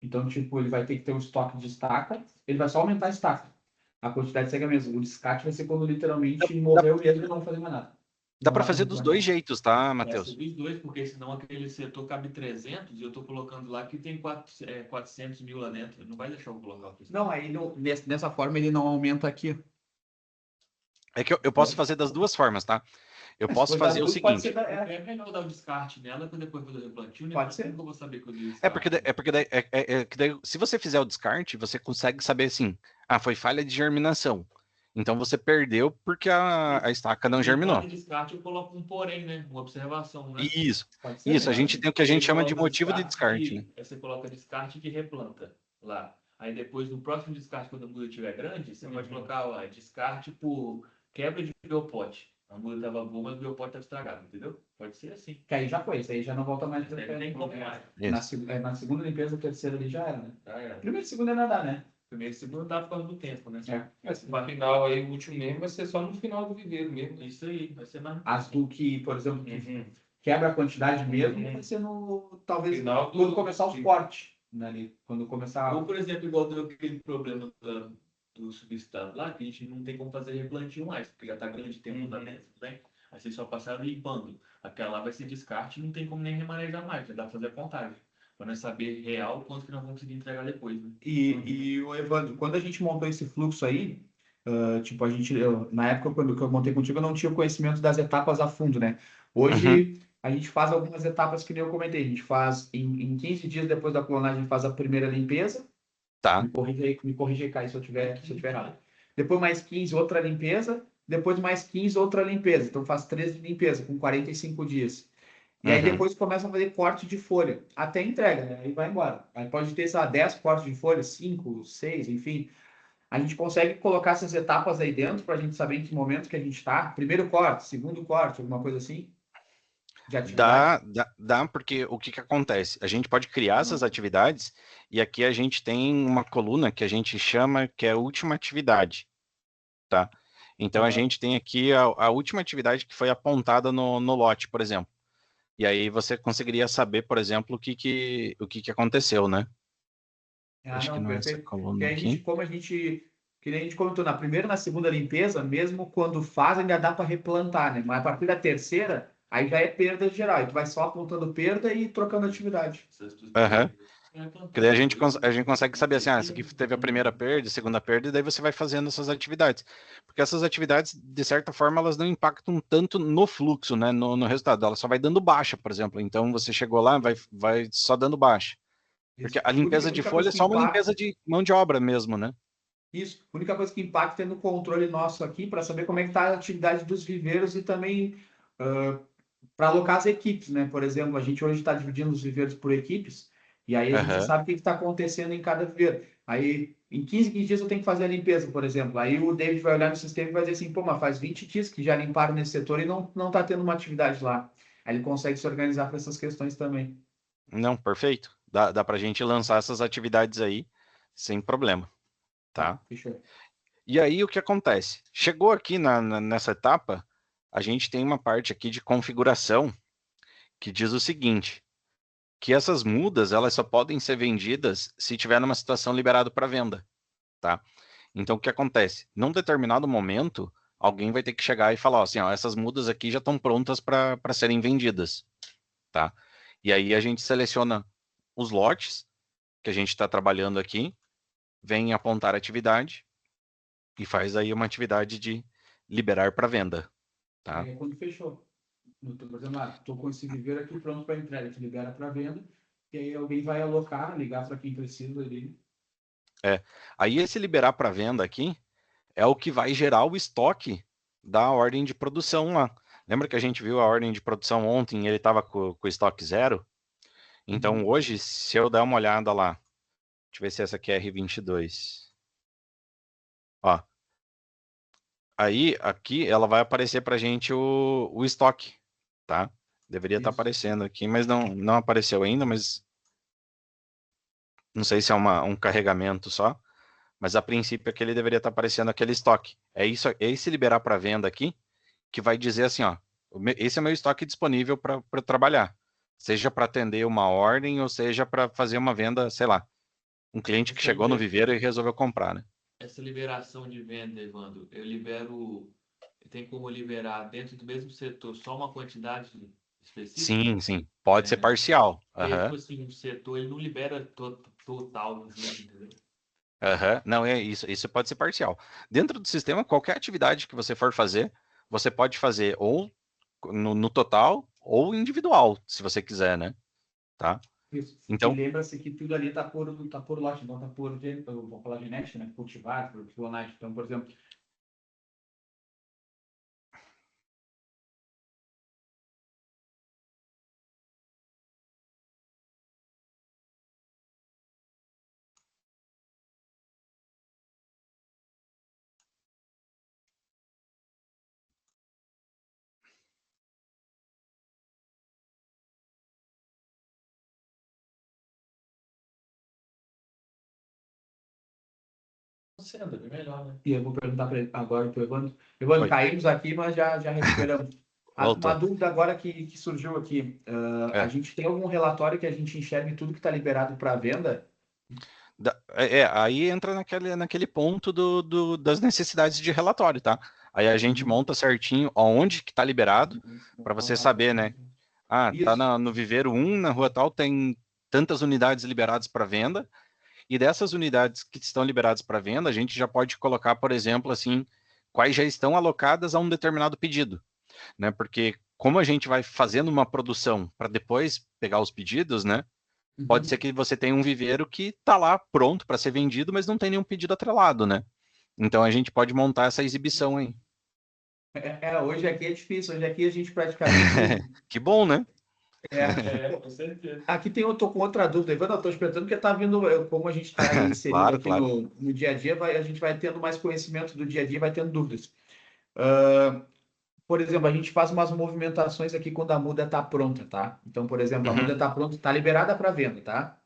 Então, tipo, ele vai ter que ter um estoque de estaca, ele vai só aumentar a estaca. A quantidade segue a mesma. O descarte vai ser quando literalmente morreu mesmo e não fazer mais nada. Dá para fazer dos dois jeitos, tá, Matheus? Dos dois, porque senão aquele setor cabe 300 e eu tô colocando lá que tem 400 mil lá dentro. Não vai deixar eu colocar aqui. Não, aí dessa forma ele não aumenta aqui. É que eu posso fazer das duas formas, tá? Eu posso fazer o seguinte. É melhor dar o descarte nela para depois fazer o replantio, né? Pode ser. Eu vou saber que eu dei porque daí, se você fizer o descarte, você consegue saber assim, foi falha de germinação. Então você perdeu porque a estaca não germinou. No descarte eu coloco um porém, né? Uma observação, né? Isso, a gente tem o que a gente chama de motivo de descarte, né? Aí você coloca descarte que replanta lá. Aí depois, no próximo descarte, quando a muda estiver grande, você pode colocar lá, descarte por quebra de biopote. A muda estava boa, mas o biopote estava estragado, entendeu? Pode ser assim. Que aí já foi, isso aí já não volta mais. Nem como mais. Na segunda limpeza, a terceira ali já era, né? Já era. Primeiro e segundo ainda dá, né? Primeiro e segundo dá por causa do tempo, né? Mas no final aí, o último mesmo vai ser só no final do viveiro mesmo. Isso aí, vai ser mais. As do que, por exemplo, que quebra a quantidade mesmo, vai ser no. Talvez quando começar os cortes. Né, quando começar. Ou, por exemplo, igual deu aquele problema do substrato lá, que a gente não tem como fazer replantio mais, porque já está grande tempo lá dentro, né? Aí vocês só passaram limpando. Aquela lá vai ser descarte e não tem como nem remanejar mais, já dá para fazer a contagem. Para nós saber real quanto que nós vamos conseguir entregar depois. Né? E o Evandro, quando a gente montou esse fluxo aí, tipo, na época quando eu montei contigo, eu não tinha conhecimento das etapas a fundo, né? Hoje a gente faz algumas etapas que nem eu comentei. A gente faz em 15 dias depois da clonagem, a gente faz a primeira limpeza. Tá. Me corrige aí, Caio, se eu tiver errado. Depois mais 15, outra limpeza. Depois mais 15, outra limpeza. Então faz 13 de limpeza, com 45 dias. E aí depois começa a fazer corte de folha, até entrega, né? Aí vai embora. Aí pode ter, sei lá, 10 cortes de folha, 5, 6, enfim. A gente consegue colocar essas etapas aí dentro para a gente saber em que momento que a gente está. Primeiro corte, segundo corte, alguma coisa assim? De atividade? Dá, porque o que acontece? A gente pode criar essas atividades e aqui a gente tem uma coluna que a gente chama que é a última atividade, tá? Então a gente tem aqui a última atividade que foi apontada no lote, por exemplo. E aí você conseguiria saber, por exemplo, o que aconteceu, né? Acho que não é essa coluna aqui. Que nem a gente comentou, na primeira e na segunda limpeza, mesmo quando faz, ainda dá para replantar, né? Mas a partir da terceira, aí já é perda geral. Aí tu vai só apontando perda e trocando atividade. Porque daí a gente consegue saber assim, essa aqui teve a primeira perda, a segunda perda, e daí você vai fazendo essas atividades. Porque essas atividades, de certa forma, elas não impactam tanto no fluxo, né? No resultado. Ela só vai dando baixa, por exemplo. Então você chegou lá, vai só dando baixa. Porque a limpeza de folha é só uma limpeza de mão de obra mesmo, né? Isso. A única coisa que impacta é no controle nosso aqui para saber como é que está a atividade dos viveiros e também para alocar as equipes, né? Por exemplo, a gente hoje está dividindo os viveiros por equipes e aí a gente sabe o que está acontecendo em cada viveiro. Aí, em 15 dias eu tenho que fazer a limpeza, por exemplo. Aí o David vai olhar no sistema e vai dizer assim, pô, mas faz 20 dias que já limparam nesse setor e não está tendo uma atividade lá. Aí ele consegue se organizar para essas questões também. Não, perfeito. Dá para a gente lançar essas atividades aí sem problema, tá? Fechou. E aí o que acontece? Chegou aqui nessa etapa, a gente tem uma parte aqui de configuração que diz o seguinte: que essas mudas elas só podem ser vendidas se tiver numa situação liberado para venda, tá? Então o que acontece? Num determinado momento, alguém vai ter que chegar e falar assim, ó, essas mudas aqui já estão prontas para serem vendidas, tá? E aí a gente seleciona os lotes que a gente está trabalhando aqui, vem apontar a atividade e faz aí uma atividade de liberar para venda, tá? Aí é quando fechou. Por exemplo, estou com esse viveiro aqui pronto para entrega, te libera para venda, e aí alguém vai alocar, ligar para quem precisa ali. Aí esse liberar para venda aqui é o que vai gerar o estoque da ordem de produção lá. Lembra que a gente viu a ordem de produção ontem e ele estava com o estoque zero? Então hoje, se eu der uma olhada lá, deixa eu ver se essa aqui é R22. Ó, aí aqui ela vai aparecer para a gente o estoque, tá? Deveria estar aparecendo aqui, mas não apareceu ainda, mas não sei se é um carregamento só. Mas a princípio aqui ele deveria estar aparecendo aquele estoque. É esse liberar para venda aqui que vai dizer assim, ó, esse é meu estoque disponível para trabalhar. Seja para atender uma ordem ou seja para fazer uma venda, sei lá, um cliente que chegou no viveiro e resolveu comprar, né? Essa liberação de venda, Evandro, tem como liberar dentro do mesmo setor só uma quantidade específica? Sim, pode ser Né? parcial. Porque, tipo assim, o setor ele não libera total junto, entendeu? Não, é isso. Isso pode ser parcial. Dentro do sistema, qualquer atividade que você for fazer, você pode fazer ou no total ou individual, se você quiser, né? Tá? Isso. Então, E lembra-se que tudo ali está por lote, não está por, eu vou falar de net, né? Cultivar, por clonagem. Então, por exemplo, Sendo bem melhor, né? e eu vou perguntar para ele agora para o Evandro. Evandro, Oi. caímos aqui, mas já recuperamos. Uma Voltou. dúvida agora que surgiu aqui. A gente tem algum relatório que a gente enxergue tudo que está liberado para venda? Aí entra naquele ponto das necessidades de relatório, tá? Aí a gente monta certinho aonde que está liberado, para você saber, né? Ah, tá Isso. no viveiro 1, na rua tal, tem tantas unidades liberadas para venda, e dessas unidades que estão liberadas para venda, a gente já pode colocar, por exemplo, assim, quais já estão alocadas a um determinado pedido, né? Porque como a gente vai fazendo uma produção para depois pegar os pedidos, né? Pode ser que você tenha um viveiro que está lá pronto para ser vendido, mas não tem nenhum pedido atrelado, né? Então a gente pode montar essa exibição aí. Hoje aqui é difícil. Hoje aqui a gente praticamente Que bom, né? Com certeza. Aqui eu tô com outra dúvida, Evandro, eu estou esperando porque está vindo, como a gente está inserido Claro, aqui claro. no dia a dia, a gente vai tendo mais conhecimento do dia a dia, vai tendo dúvidas. Por exemplo, a gente faz umas movimentações aqui quando a muda está pronta, tá? Então, por exemplo, a muda está pronta, está liberada para venda, tá?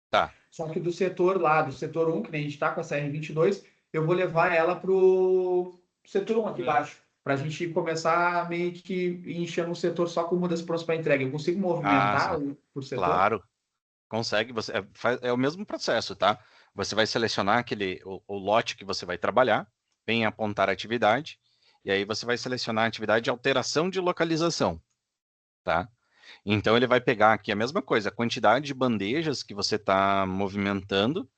Tá. Só que do setor lá, do setor 1, que nem a gente está com a CR22, eu vou levar ela para o setor 1 aqui embaixo, para a gente começar meio que ir enchendo um setor só com mudas prontas para entrega. Eu consigo Ah, movimentar sim. por setor? Claro. Consegue. É o mesmo processo, tá? Você vai selecionar o lote que você vai trabalhar, vem apontar a atividade, e aí você vai selecionar a atividade de alteração de localização, tá? Então ele vai pegar aqui a mesma coisa, a quantidade de bandejas que você está movimentando,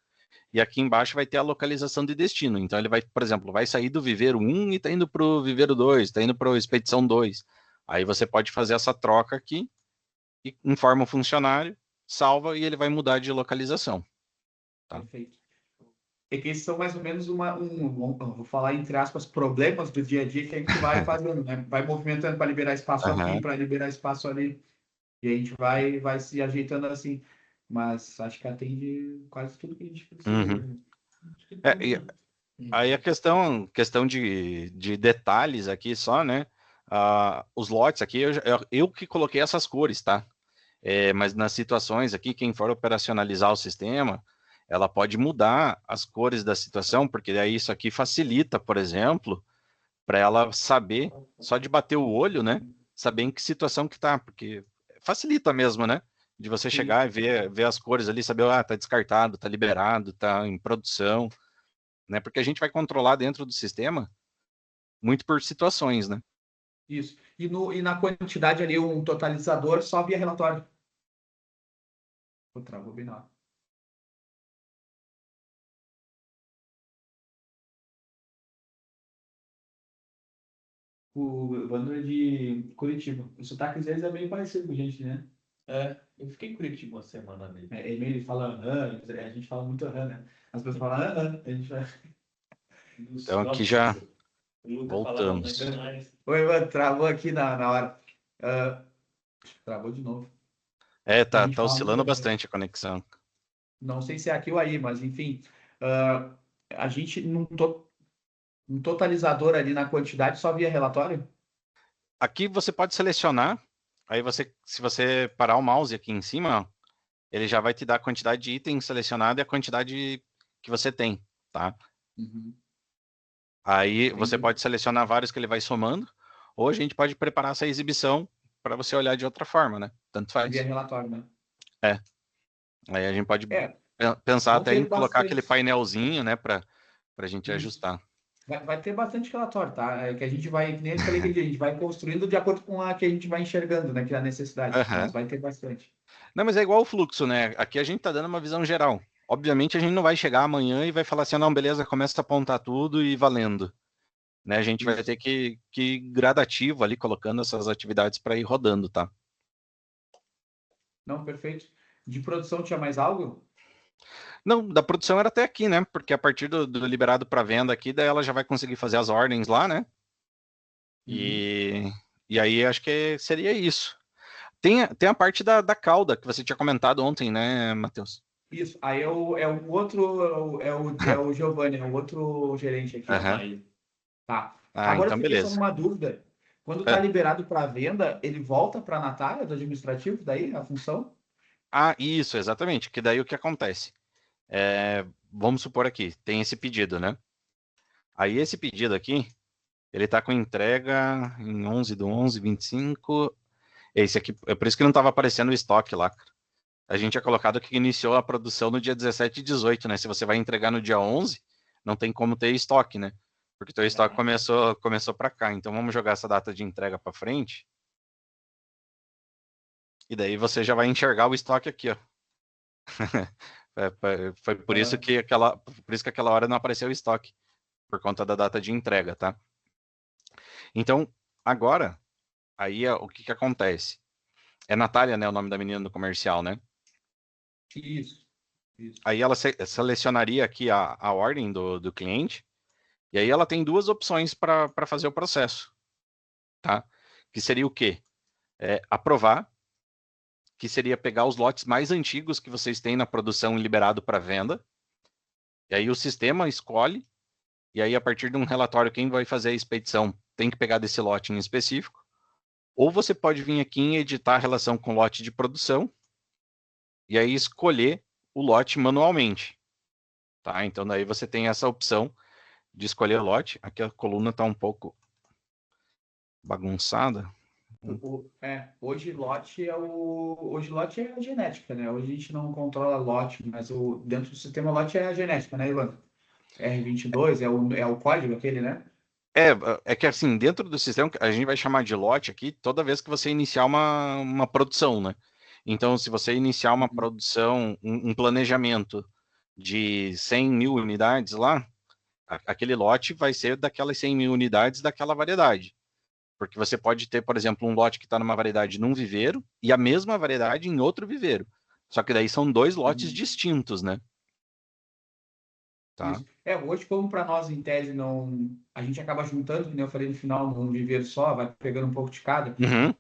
e aqui embaixo vai ter a localização de destino. Então ele vai, por exemplo, vai sair do viveiro 1 e está indo para o viveiro 2, está indo para a expedição 2. Aí você pode fazer essa troca aqui e informa o funcionário, salva e ele vai mudar de localização. Tá? Perfeito. É que esses são mais ou menos vou falar entre aspas, problemas do dia a dia que a gente vai fazendo, né? Vai movimentando para liberar espaço aqui, Uhum. para liberar espaço ali. E a gente vai se ajeitando assim. Mas acho que atende quase tudo que a gente precisa. Uhum. Né? Aí a questão de detalhes aqui só, né? Os lotes aqui, eu que coloquei essas cores, tá? Mas nas situações aqui, quem for operacionalizar o sistema, ela pode mudar as cores da situação, porque daí isso aqui facilita, por exemplo, para ela saber, só de bater o olho, né? Saber em que situação que tá, porque facilita mesmo, né? de você Sim. chegar e ver as cores ali, saber, tá descartado, tá liberado, tá em produção, né? Porque a gente vai controlar dentro do sistema muito por situações, né? Isso. E na quantidade ali, um totalizador só via relatório. Vou travou bem na hora. O Evandro é de Curitiba. O sotaque às vezes é bem parecido com a gente, né? Eu fiquei em Curitiba uma semana mesmo. Ele fala a gente fala muito né? As pessoas falam a gente vai... Então aqui já O Lucas falava voltamos. muito mais. O Evandro travou aqui na hora. Travou de novo. A Tá gente fala muito oscilando bastante a conexão. Não sei se é aqui ou aí, mas enfim. A gente um totalizador ali na quantidade só via relatório? Aqui você pode selecionar, aí se você parar o mouse aqui em cima, ó, ele já vai te dar a quantidade de itens selecionado e a quantidade que você tem, tá? Uhum. Aí você Entendi. pode selecionar vários que ele vai somando, ou a gente pode preparar essa exibição para você olhar de outra forma, né? Tanto Via faz. relatório, né? Aí a gente pode É, pensar vão até em ter colocar aquele bastante. painelzinho, né, para a gente Isso. ajustar. Vai ter bastante relatório, tá? É que a gente vai, que nem eu falei aquele dia, a gente vai construindo de acordo com a que a gente vai enxergando, né? Que é a necessidade. Mas Aham. vai ter bastante. Não, mas é igual o fluxo, né? Aqui a gente tá dando uma visão geral. Obviamente a gente não vai chegar amanhã e vai falar assim, não, beleza, começa a apontar tudo e valendo. Né? A gente vai Isso. ter que gradativo ali, colocando essas atividades para ir rodando, tá? Não, perfeito. De produção tinha mais algo? Não, da produção era até aqui, né? Porque a partir do liberado para venda aqui, daí ela já vai conseguir fazer as ordens lá, né? Uhum. E aí acho que seria isso. Tem a parte da cauda que você tinha comentado ontem, né, Matheus? Isso. Aí é o outro, é o Giovanni, é o outro gerente aqui. Aham. Tá. Ah, Agora eu então fiquei só beleza. numa dúvida. Quando está Ah, liberado para venda, ele volta para a Natália, do administrativo, daí a função? isso, exatamente. Que daí o que acontece? Vamos supor aqui, tem esse pedido, né? Aí esse pedido aqui, ele tá com entrega em 11/11/25. Esse aqui, é por isso que não estava aparecendo o estoque lá. A gente tinha colocado que iniciou a produção no dia 17 e 18, né? Se você vai entregar no dia 11, não tem como ter estoque, né? Porque teu estoque começou para cá. Então vamos jogar essa data de entrega para frente. E daí você já vai enxergar o estoque aqui, ó. Foi por isso que aquela hora não apareceu o estoque, por conta da data de entrega, tá? Então, agora, aí o que acontece? É Natália, né, o nome da menina do comercial, né? Isso. Isso. Aí ela selecionaria aqui a ordem do cliente, e aí ela tem duas opções para fazer o processo, tá? Que seria o quê? Aprovar, que seria pegar os lotes mais antigos que vocês têm na produção liberado para venda, e aí o sistema escolhe, e aí a partir de um relatório, quem vai fazer a expedição tem que pegar desse lote em específico, ou você pode vir aqui em editar a relação com o lote de produção, e aí escolher o lote manualmente, tá? Então daí você tem essa opção de escolher o lote. Aqui a coluna está um pouco bagunçada. Hoje lote é a genética, né? Hoje a gente não controla lote, mas dentro do sistema lote é a genética, né, Ivan? R22 é o código aquele, né? É que assim, dentro do sistema, a gente vai chamar de lote aqui toda vez que você iniciar uma produção, né? Então, se você iniciar uma Uhum. produção, um planejamento de 100 mil unidades lá, aquele lote vai ser daquelas 100 mil unidades daquela variedade. Porque você pode ter, por exemplo, um lote que está numa variedade num viveiro e a mesma variedade em outro viveiro. Só que daí são dois lotes Uhum. distintos, né? Tá? Isso. Hoje, como para nós, em tese, não, a gente acaba juntando, como eu falei no final, num viveiro só, vai pegando um pouco de cada. Uhum.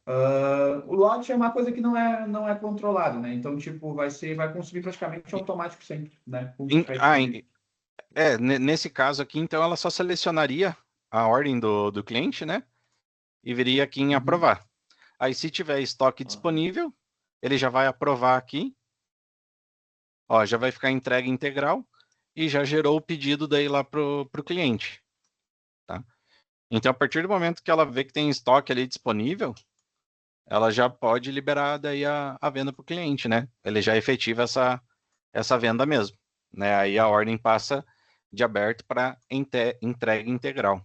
O lote é uma coisa que não é controlado, né? Então, tipo, vai consumir praticamente automático sempre, né? Como Em- tiver ah, disponível. nesse caso aqui, então, ela só selecionaria a ordem do cliente, né? E viria aqui em Uhum. aprovar. Aí, se tiver estoque disponível, ele já vai aprovar aqui. Ó, já vai ficar entregue integral e já gerou o pedido daí lá pro cliente. Tá? Então, a partir do momento que ela vê que tem estoque ali disponível, ela já pode liberar daí a venda para o cliente, né? Ele já efetiva essa venda mesmo, né? Aí a ordem passa de aberto para entrega integral.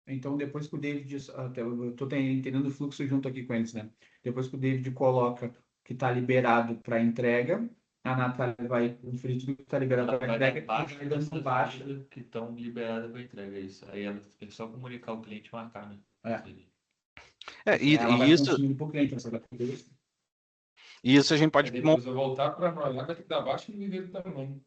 Então, depois que o David, eu estou entendendo o fluxo junto aqui com eles, né? Depois que o David coloca que está liberado para entrega, a Natália vai conferir tudo que está liberado para entrega e vai dando baixa. Que estão liberadas para entrega, é isso. Aí ela tem só comunicar o cliente e marcar, né? Ela vai Isso, consumindo para o cliente, essa vai fazer isso a gente pode. Depois eu voltar para nós, lá vai ter que dar baixa no viveiro também.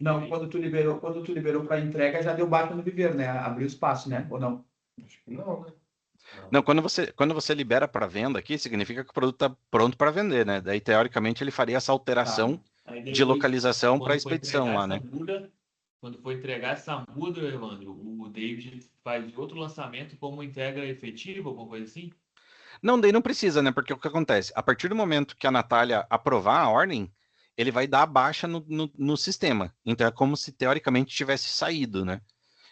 Não, quando tu liberou para entrega, já deu baixa no viveiro, né? Abriu espaço, né? Ou não? Acho que não, né? Não, quando você libera para venda aqui, significa que o produto está pronto para vender, né? Daí, teoricamente, ele faria essa alteração de localização para expedição lá, né? Quando for entregar essa muda, Evandro, o David faz outro lançamento como entrega efetiva, alguma coisa assim? Não, daí não precisa, né? Porque o que acontece? A partir do momento que a Natália aprovar a ordem, ele vai dar a baixa no sistema. Então é como se teoricamente tivesse saído, né?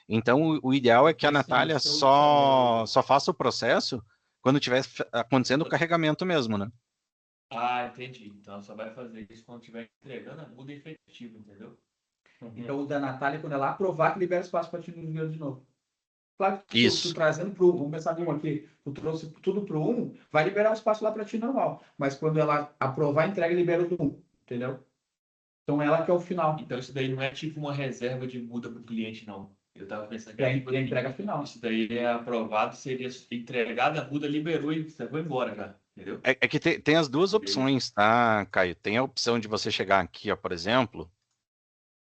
Então o ideal é que a Natália só faça o processo quando estiver acontecendo o carregamento mesmo, né? Ah, entendi. Então ela só vai fazer isso quando estiver entregando a muda efetiva, entendeu? Então o da Natália, quando ela aprovar, que libera espaço para ti no viveiro de novo. Claro que Isso. tu trazendo para o 1, vamos pensar em um aqui, tu trouxe tudo para o 1, vai liberar o espaço lá para ti normal. Mas quando ela aprovar a entrega, libera o do 1, entendeu? Então ela que é o final. Então isso daí não é tipo uma reserva de muda para o cliente, não. Eu estava pensando que É a entrega final. Isso daí é aprovado, seria entregada, a muda, liberou e você foi embora já, entendeu? É que tem as duas opções, tá, Caio? Tem a opção de você chegar aqui, ó, por exemplo.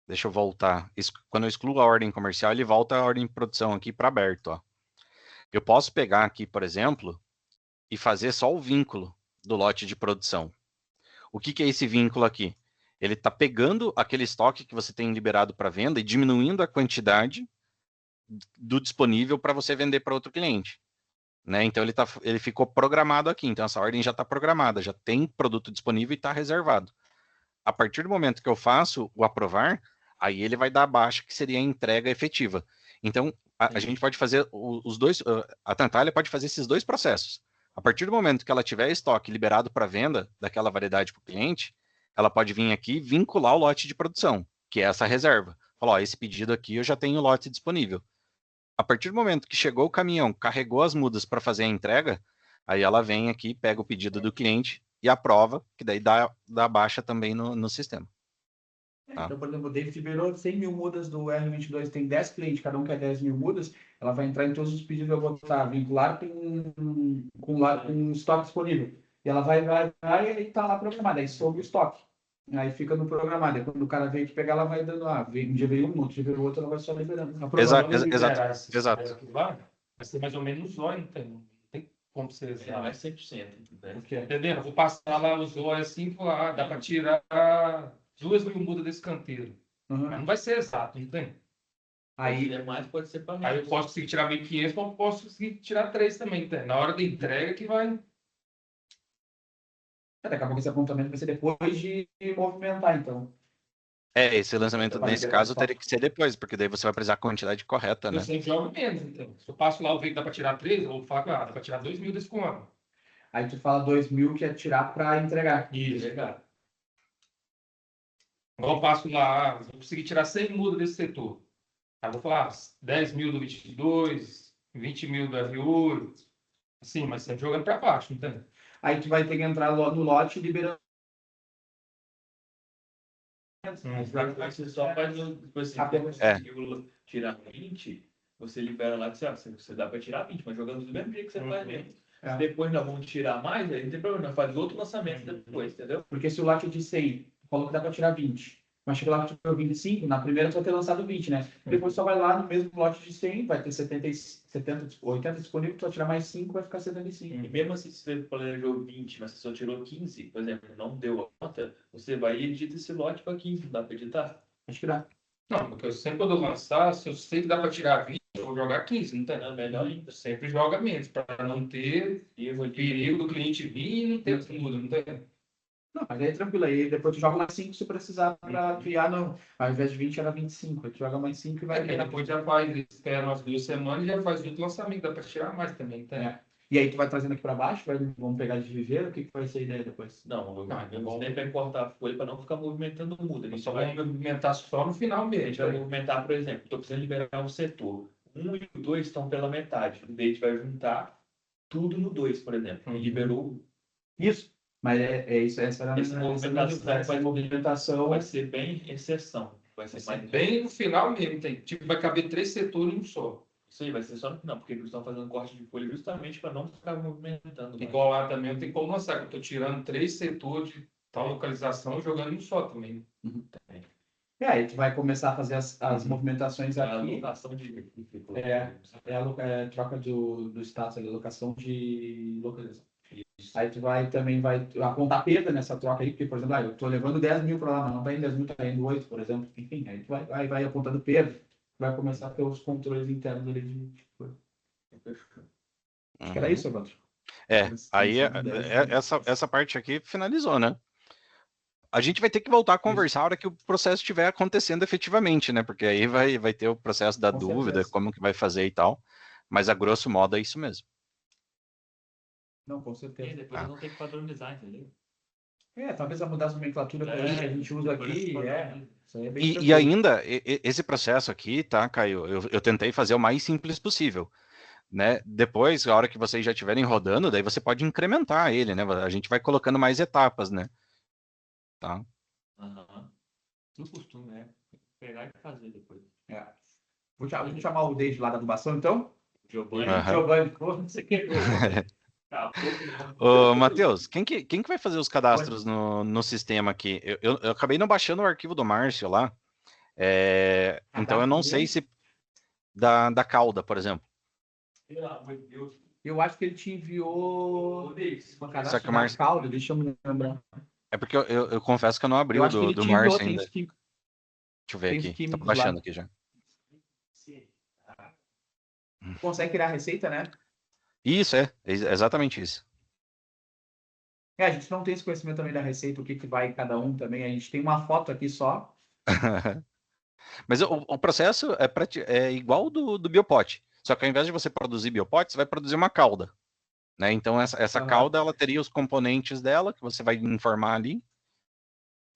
Deixa eu voltar. Quando eu excluo a ordem comercial, ele volta a ordem de produção aqui para aberto, ó. Eu posso pegar aqui, por exemplo, e fazer só o vínculo do lote de produção. O que é esse vínculo aqui? Ele está pegando aquele estoque que você tem liberado para venda e diminuindo a quantidade do disponível para você vender para outro cliente. Né? Então ele ficou programado aqui. Então essa ordem já está programada, já tem produto disponível e está reservado. A partir do momento que eu faço o aprovar, aí ele vai dar a baixa, que seria a entrega efetiva. Então a gente pode fazer os dois, a Natália pode fazer esses dois processos. A partir do momento que ela tiver estoque liberado para venda daquela variedade para o cliente, ela pode vir aqui e vincular o lote de produção, que é essa reserva. Falar, ó, esse pedido aqui eu já tenho o lote disponível. A partir do momento que chegou o caminhão, carregou as mudas para fazer a entrega, aí ela vem aqui, pega o pedido do cliente e aprova, que daí dá baixa também no sistema. Tá? Então, por exemplo, o David liberou 100 mil mudas do R22, tem 10 clientes, cada um quer 10 mil mudas, ela vai entrar em todos os pedidos, eu vou estar vincular com estoque disponível. E ela vai e está lá programada, aí sobe o estoque. Aí fica no programado. Aí quando o cara veio aqui pegar, ela vai dando, um dia veio um, outro dia veio outro, ela vai só liberando. Exato. Vai ser mais ou menos zóio, então. Não tem como ser Não é 100%. Né? Entendeu? Eu vou passar lá os zóios assim e falar, dá para tirar 2.000 mudas desse canteiro. Uhum. Mas não vai ser exato, não tem? Aí é mais, pode ser para Aí eu posso conseguir tirar 1.500, mas eu posso conseguir tirar 3 também. Tá? Na hora da entrega que vai... Daqui a pouco esse apontamento vai ser depois de movimentar, então. Esse lançamento, nesse caso, teria que ser depois, porque daí você vai precisar a quantidade correta, né? Eu sempre jogo menos, então. Se eu passo lá, eu vejo que dá para tirar 3, eu vou falar, dá para tirar 2.000 desse comando. Aí tu fala 2.000 que é tirar para entregar. Isso, legal. Eu passo lá, vou conseguir tirar 100 mudas desse setor. Aí eu vou falar 10.000 do 22, 20.000 do R8, assim, mas sempre jogando para baixo, entendeu? Aí tu vai ter que entrar no lote liberando. Você só faz, tipo assim, tirar 20, você libera lá, você dá para tirar 20, mas jogando do mesmo jeito que você faz mesmo. Se depois nós vamos tirar mais, aí não tem problema, nós faz outro lançamento depois, entendeu? Porque se o lote de 100, tu falou que dá para tirar 20, mas chega lá que tu tirou 25, na primeira tu vai ter lançado 20, né? Depois só vai lá no mesmo lote de 100, vai ter 70, 80 disponível, tu vai tirar mais 5, vai ficar 75. E mesmo assim, se você planejou 20, mas você só tirou 15, por exemplo, não deu a conta, você vai e edita esse lote para 15, não dá para editar? Acho que dá. Não, porque eu sempre quando eu lançar, se eu sei que dá para tirar 20, eu vou jogar 15, não tem? Não, melhor ainda. Sempre joga menos, para não ter perigo do cliente vir e não ter tudo, não tem? Não, mas aí é tranquilo, aí depois tu joga mais 5 se precisar para criar, não. Ao invés de 20 era 25, aí tu joga mais 5 e vai. Aí depois já faz, espera umas 2 semanas e já faz outro lançamento, dá para tirar mais também, tá? E aí tu vai trazendo aqui para baixo, vamos pegar de viveiro, o que vai ser a ideia depois? Não, é eu bom. sempre vai cortar a folha para não ficar movimentando muito. A gente Só vai vai movimentar só no final A mesmo. gente vai movimentar, por exemplo, estou precisando liberar um setor. 1 e o 2 estão pela metade. Daí a gente vai juntar tudo no 2, por exemplo. E liberou. Isso. Mas é isso, essa era a Essa movimentação. vai ser bem exceção. Vai ser mais Bem no final mesmo. Tipo, vai caber 3 setores em um só. Isso aí vai ser só no final, porque eles estão fazendo corte de folha justamente para não ficar movimentando. mais. Igual lá também eu tenho como mostrar que eu estou tirando 3 setores de tal localização e jogando em um só também. Aí tu vai começar a fazer as movimentações A aqui. alocação de. A troca do status, a alocação de localização. Aí tu também vai apontar perda nessa troca aí, porque, por exemplo, eu estou levando 10 mil para lá, mas não está indo 10 mil, está indo 8, por exemplo. Enfim, aí tu vai apontando perda, vai começar a ter os controles internos ali de coisa. Acho que era isso, Evandro. Aí essa parte aqui finalizou, né? A gente vai ter que voltar a conversar a hora que o processo estiver acontecendo efetivamente, né? Porque aí vai ter o processo da dúvida, como que vai fazer e tal. Mas a grosso modo é isso mesmo. Não, com certeza. E depois eu não tenho que padronizar, entendeu? Talvez a mudança de nomenclatura que a gente usa aqui, isso aí é bem E ainda, esse processo aqui, tá, Caio? Eu tentei fazer o mais simples possível, né? Depois, a hora que vocês já estiverem rodando, daí você pode incrementar ele, né? A gente vai colocando mais etapas, né? Tá? No costume, né? Pegar e fazer depois. Vamos chamar o Deide lá da adubação, então? Giovanni. Giovanni, você quebrou. Ô, Matheus, quem que vai fazer os cadastros no sistema aqui? Eu acabei não baixando o arquivo do Márcio lá. Então eu não sei se da cauda, por exemplo. Pelo amor de Deus. Eu acho que ele te enviou uma cadastro Só que o Márcio... cauda, deixa eu me lembrar. É porque eu confesso que eu não abri o do Márcio ainda. Deixa eu ver aqui. Tô baixando aqui já. Consegue criar a receita, né? Isso, é exatamente isso. A gente não tem esse conhecimento também da receita, o que vai em cada um também. A gente tem uma foto aqui só. Mas o processo é igual ao do biopote. Só que ao invés de você produzir biopote, você vai produzir uma cauda. Né? Então essa cauda ela teria os componentes dela, que você vai informar ali.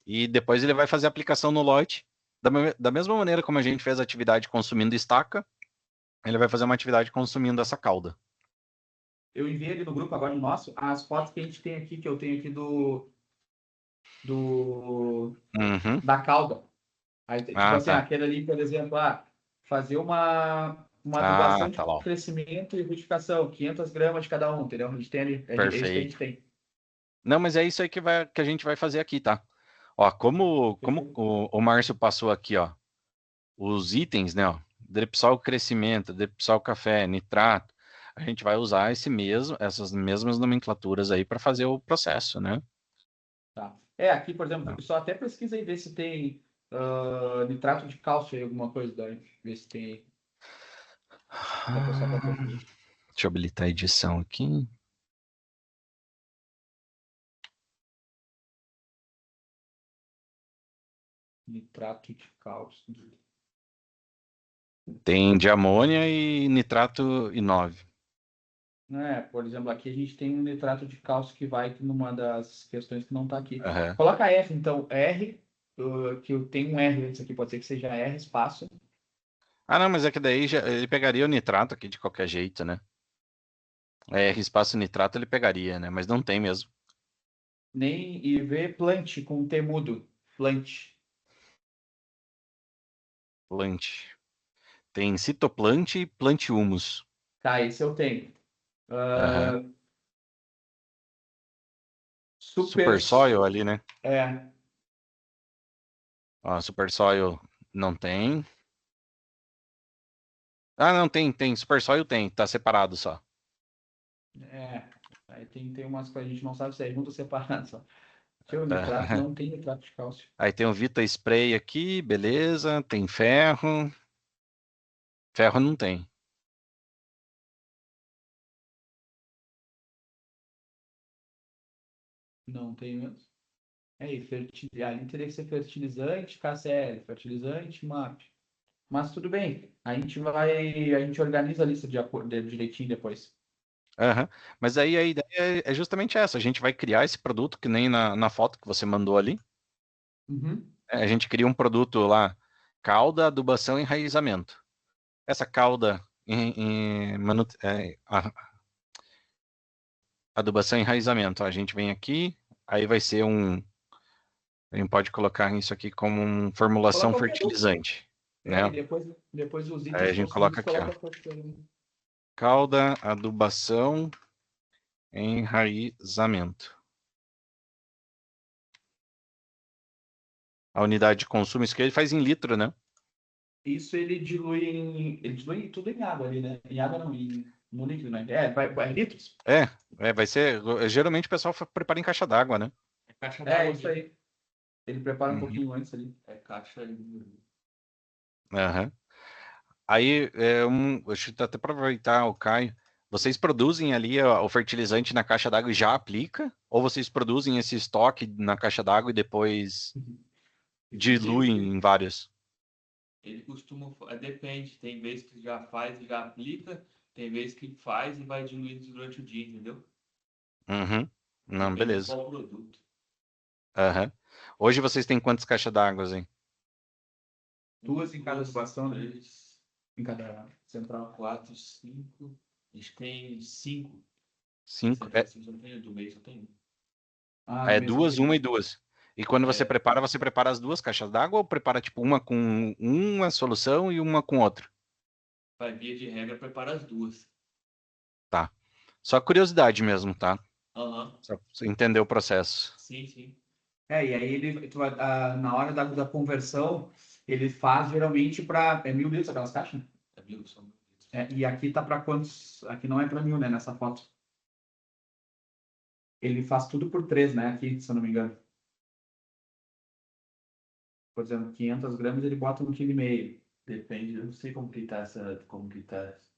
E depois ele vai fazer a aplicação no lote. Da mesma maneira como a gente fez a atividade consumindo estaca, ele vai fazer uma atividade consumindo essa cauda. Eu enviei ali no grupo agora no nosso as fotos que a gente tem aqui, que eu tenho aqui da cauda. Aí, tipo assim, aquele ali, por exemplo, fazer uma adubação de crescimento e frutificação, 500 gramas de cada um, entendeu? A gente tem ali, Perfeito. É isso que a gente tem. Não, mas é isso aí que a gente vai fazer aqui, tá? Ó, como o Márcio passou aqui, ó, os itens, né, ó, Drepsol crescimento, Drepsol café, nitrato, a gente vai usar essas mesmas nomenclaturas aí para fazer o processo, né? Tá. Aqui, por exemplo, o pessoal até pesquisa aí, ver se tem nitrato de cálcio aí, alguma coisa daí, ver se tem aí. Deixa eu habilitar a edição aqui. Nitrato de cálcio. Tem de amônia e nitrato I9. Por exemplo, aqui a gente tem um nitrato de cálcio que vai numa das questões que não está aqui. Uhum. Coloca R, então, R, que eu tenho um R antes aqui, pode ser que seja R, espaço. Não, mas é que daí ele pegaria o nitrato aqui de qualquer jeito, né? R espaço nitrato ele pegaria, né? Mas não tem mesmo. Nem IV plant com T mudo. Plant. Tem citoplant e plantihumus. Tá, esse eu tenho. Super soil ali, né? Super soil não tem. Não, tem. Super soil tem, tá separado só. Aí tem umas que a gente não sabe se é junto ou separado só. O nitrato não tem nitrato de cálcio. Aí tem o Vita Spray aqui, beleza. Tem ferro. Ferro não tem. Não tem mesmo. Ali teria que ser fertilizante, KCl, fertilizante, MAP. Mas tudo bem. A gente organiza a lista direitinho depois. Aham. Mas aí a ideia é justamente essa. A gente vai criar esse produto, que nem na foto que você mandou ali. Uhum. A gente cria um produto lá, cauda, adubação e enraizamento. Essa cauda adubação e enraizamento. A gente vem aqui, aí vai ser a gente pode colocar isso aqui como formulação Coloca qualquer um. fertilizante, E né? depois os Aí itens a gente construídos, coloca aqui, ó, coloca qualquer. cauda, adubação, enraizamento. A unidade de consumo, isso que ele faz em litro, né? Isso ele dilui tudo em água ali, né? Em água não, no líquido, né? Vai litros. Vai ser. Geralmente o pessoal prepara em caixa d'água, né? É caixa É d'água isso mesmo. aí. Ele prepara um Uhum. pouquinho antes ali. É caixa. Aham. Aí, deixa eu até aproveitar o Caio. Vocês produzem ali ó, o fertilizante na caixa d'água e já aplica? Ou vocês produzem esse estoque na caixa d'água e depois diluem em vários? Ele costuma. Depende. Tem vezes que já faz e já aplica. Tem vezes que faz e vai diluindo durante o dia, entendeu? Uhum. Não, Depende de beleza. qual produto. Aham. Hoje vocês têm quantas caixas d'água, hein? Duas em cada adubação, né? 3, Em cada central. 4, 5. A gente tem 5. Cinco. Central assim, só tem do mês, só tem um. Ah, É no mês que duas, vem. uma e duas. E quando você É, prepara as duas caixas d'água ou prepara tipo uma com uma solução e uma com outra? vai via de regra prepara as duas. Tá. Só curiosidade mesmo, tá? Aham. Só pra você entender o processo. Sim, sim. E aí na hora da conversão, ele faz geralmente para 1.000 litros aquelas caixas, né? É 1.000, são 1.000 litros. E aqui tá para quantos? Aqui não é para 1.000, né? Nessa foto. Ele faz tudo por 3, né? Aqui, se eu não me engano. Por exemplo, 500 gramas ele bota no quilo e meio. Depende, eu não sei como que tá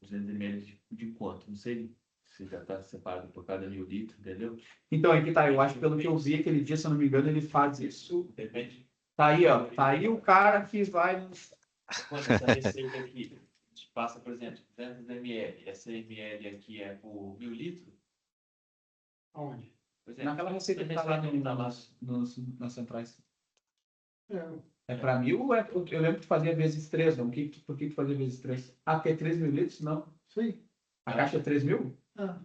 200 ml de quanto, não sei se já tá separado por cada 1.000 litros, entendeu? Então, aqui tá. Eu acho que pelo que eu vi aquele dia, se eu não me engano, ele faz isso. Depende. Tá aí, ó. Tá aí o cara que vai. Quando essa receita aqui, a gente passa, por exemplo, 200 ml, essa ml aqui é por 1.000 litros, Onde? por exemplo, Naquela receita que tá lá nas centrais. É para 1.000 eu lembro que fazia vezes 3, não? Por que fazia vezes 3? Ah, porque é 3.000 litros? Não. Sim. A caixa é 3.000?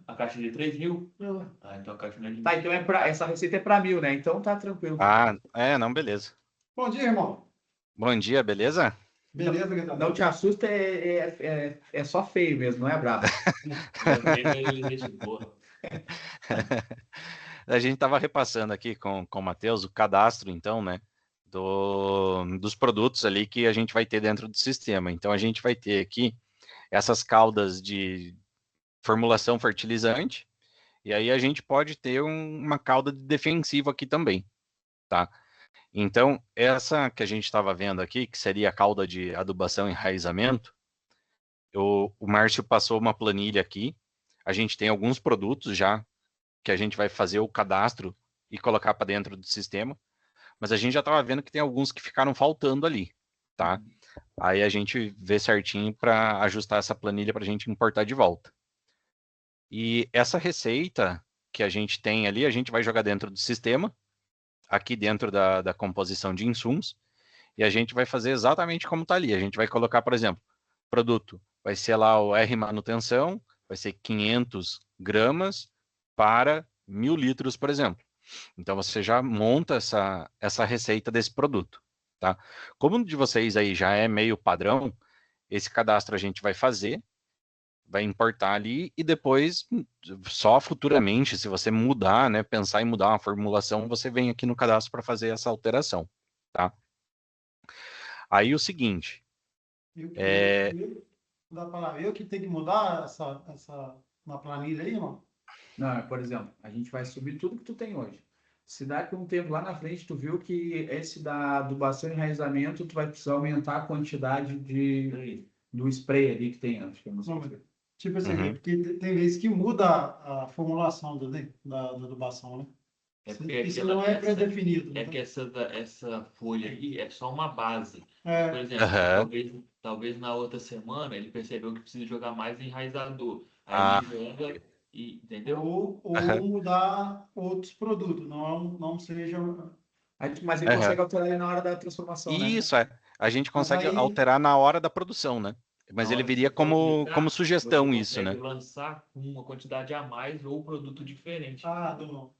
a caixa de 3.000. Não. Ah, então a caixa não é de Tá, então essa receita é para 1.000, né? Então tá tranquilo. Ah, não, beleza. Bom dia, irmão. Bom dia, beleza? Beleza, Guilherme? Não te assusta, é só feio mesmo, não é brabo. Ele gente boa. A gente estava repassando aqui com o Matheus o cadastro, então, né, dos produtos ali que a gente vai ter dentro do sistema. Então, a gente vai ter aqui essas caudas de formulação fertilizante, e aí a gente pode ter uma cauda de defensivo aqui também, tá? Então, essa que a gente estava vendo aqui, que seria a cauda de adubação e enraizamento, o Márcio passou uma planilha aqui, a gente tem alguns produtos já que a gente vai fazer o cadastro e colocar para dentro do sistema, mas a gente já estava vendo que tem alguns que ficaram faltando ali, tá? Aí a gente vê certinho para ajustar essa planilha para a gente importar de volta. E essa receita que a gente tem ali, a gente vai jogar dentro do sistema, aqui dentro da composição de insumos, e a gente vai fazer exatamente como está ali. A gente vai colocar, por exemplo, produto, vai ser lá o R manutenção, vai ser 500 gramas para 1.000 litros, por exemplo. Então você já monta essa receita desse produto, tá? Como de vocês aí já é meio padrão, esse cadastro a gente vai fazer, vai importar ali e depois só futuramente, se você mudar, né, pensar em mudar uma formulação, você vem aqui no cadastro para fazer essa alteração, tá? Aí o seguinte, Eu que tenho que mudar uma planilha aí, irmão? Não, por exemplo, a gente vai subir tudo que tu tem hoje. Se daqui a um tempo lá na frente tu viu que esse da adubação e enraizamento, tu vai precisar aumentar a quantidade do spray ali que tem, acho que eu não sei. Não, mas, tipo assim, Uhum. porque tem vezes que muda a formulação da adubação, né? Isso não é pré-definido. É que essa folha aí é só uma base. É. Por exemplo, Uhum. talvez na outra semana ele percebeu que precisa jogar mais enraizador. Aí Ah, ele joga Entendeu? Ou mudar outros produtos, não seja. Mas ele consegue alterar ele na hora da transformação, né? Isso, a gente Mas consegue aí- alterar na hora da produção, né? Mas Na ele hora viria que for como aplicar, sugestão você isso, né? consegue lançar com uma quantidade a mais ou produto diferente. Não.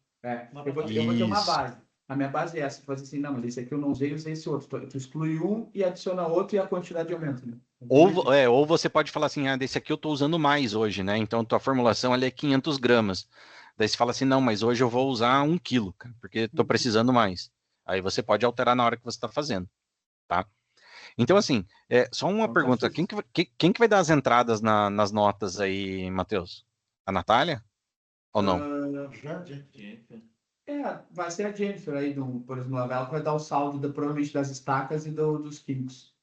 Eu vou ter uma Isso. base. A minha base é essa. Tu faz assim, não, mas esse aqui eu não usei esse outro. Tu exclui um e adiciona outro e a quantidade aumenta, né? Ou você pode falar assim, desse aqui eu tô usando mais hoje, né? Então tua formulação ali é 500 gramas. Daí você fala assim, não, mas hoje eu vou usar 1 quilo, cara, porque tô precisando mais. Aí você pode alterar na hora que você está fazendo, tá? Então, assim, só uma Então, tá pergunta. justo. Quem que vai dar as entradas nas notas aí, Matheus? A Natália? Ou não? Jennifer. Vai ser a Jennifer aí, por exemplo, ela vai dar o saldo provavelmente das estacas e dos químicos.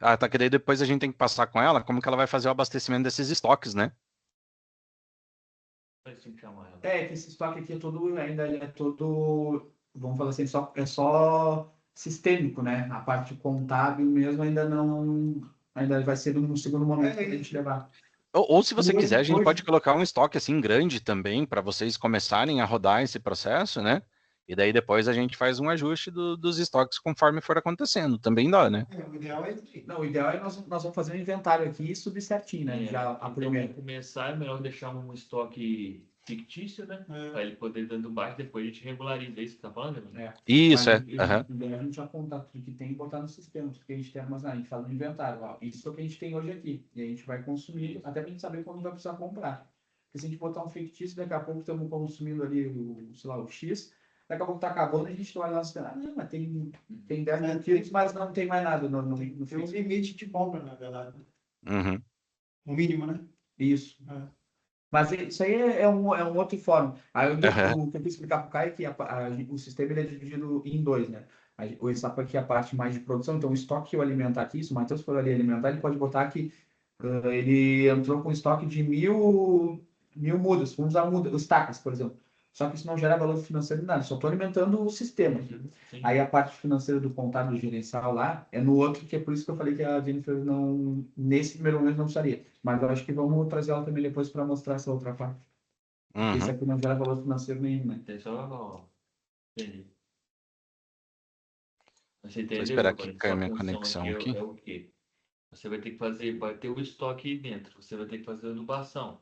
Ah, tá, que daí depois a gente tem que passar com ela como que ela vai fazer o abastecimento desses estoques, né? Assim que chama ela. Que esse estoque aqui ainda é todo, vamos falar assim, é só sistêmico, né? A parte contábil mesmo ainda vai ser no segundo momento que a gente levar. Ou se você quiser, a gente Hoje- pode colocar um estoque assim grande também para vocês começarem a rodar esse processo, né? E daí depois a gente faz um ajuste dos estoques conforme for acontecendo. Também dá, né? O ideal é isso. Não, o ideal é nós vamos fazer um inventário aqui e subir certinho, né? Já a Então, primeira. para começar, é melhor deixar um estoque fictício, né? Para ele poder dando baixo, depois a gente regulariza isso que tá falando, né? Isso, Mas aham. a gente já contar tudo que tem e botar no sistema, porque a gente tem armazenado, a gente faz no inventário. Ó, isso é o que a gente tem hoje aqui. E a gente vai consumir, até pra gente saber quando vai precisar comprar. Porque se a gente botar um fictício, daqui a pouco estamos consumindo ali o X, daqui a pouco tá acabando, a gente olha lá e fala, não, mas tem 10 mil quilos, mas não tem mais nada no Tem um fictício. limite de compra, na verdade. Uhum. O mínimo, né? Isso. Mas isso aí é um outro fórum. Aí o que eu quis explicar para o Caio é que o sistema ele é dividido em dois, né? O estoque aqui é a parte mais de produção, então o estoque que eu alimentar aqui, se o Matheus for ali alimentar, ele pode botar que ele entrou com estoque de 1.000 mudas, vamos usar os tacas, por exemplo. Só que isso não gera valor financeiro de nada, só estou alimentando o sistema. Sim. Aí a parte financeira do contábil gerencial lá é no outro, que é por isso que eu falei que a Jennifer não, nesse primeiro momento não precisaria. Mas eu acho que vamos trazer ela também depois para mostrar essa outra parte. Porque isso Uhum. aqui não gera valor financeiro nenhum, né? Tem só. Entendi. Você Vou entendeu? esperar Agora, que caia sua minha função conexão aqui aqui. é o quê? Você vai ter que fazer, vai ter o estoque aí dentro, você vai ter que fazer a adubação.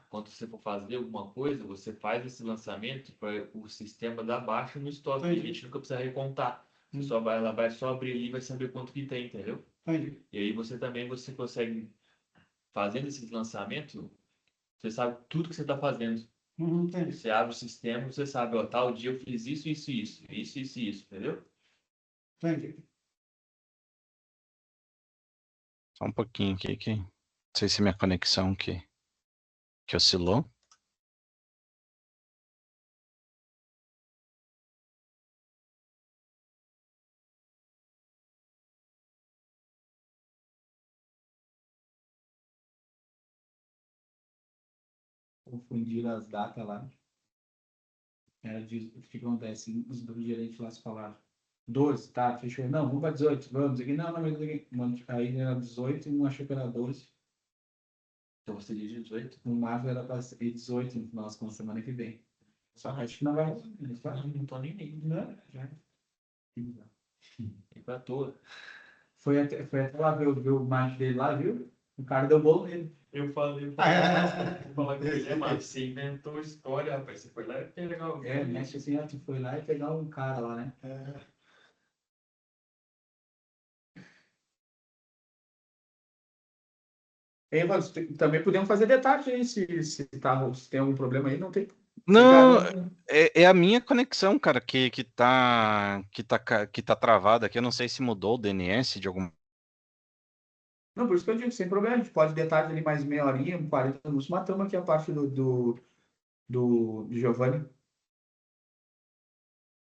Quando você for fazer alguma coisa, você faz esse lançamento para o sistema dar baixa no estoque. Entendi. A gente nunca precisa recontar. Ela vai só abrir ali e vai saber quanto que tem, entendeu? Entendi. E aí você consegue, fazendo esses lançamentos, você sabe tudo que você está fazendo. Entendi. Você abre o sistema, você sabe, ó, tal dia eu fiz isso, entendeu? Entendi. Só um pouquinho aqui, que não sei se minha conexão que oscilou. Confundiram as datas lá. O que acontece? Os do gerente lá se falaram. 12, tá, fechou. Não, vamos para 18, vamos. Aqui, não, mas aí era 18 e um achou que era 12. Então você diz 18? No Marvel era para ser 18 no final das contas, semana que vem. Só que acho que não vai. Não tô nem aí. Não, já. É pra toa. Foi até lá ver o match dele lá, viu? O cara deu bolo nele. Eu falei falar que ele é massa. Você inventou história, rapaz. Você foi lá e é legal. Mexe assim, tu foi lá e pegar um cara lá, né? Mas também podemos fazer detalhe aí, se tem algum problema aí, não tem. Não, Fica- é a minha conexão, cara, que tá travada aqui. Eu não sei se mudou o DNS de algum. Não, por isso que eu digo, sem problema, a gente pode detalhe ali mais meia horinha, 40 minutos, matamos aqui a parte do Giovanni.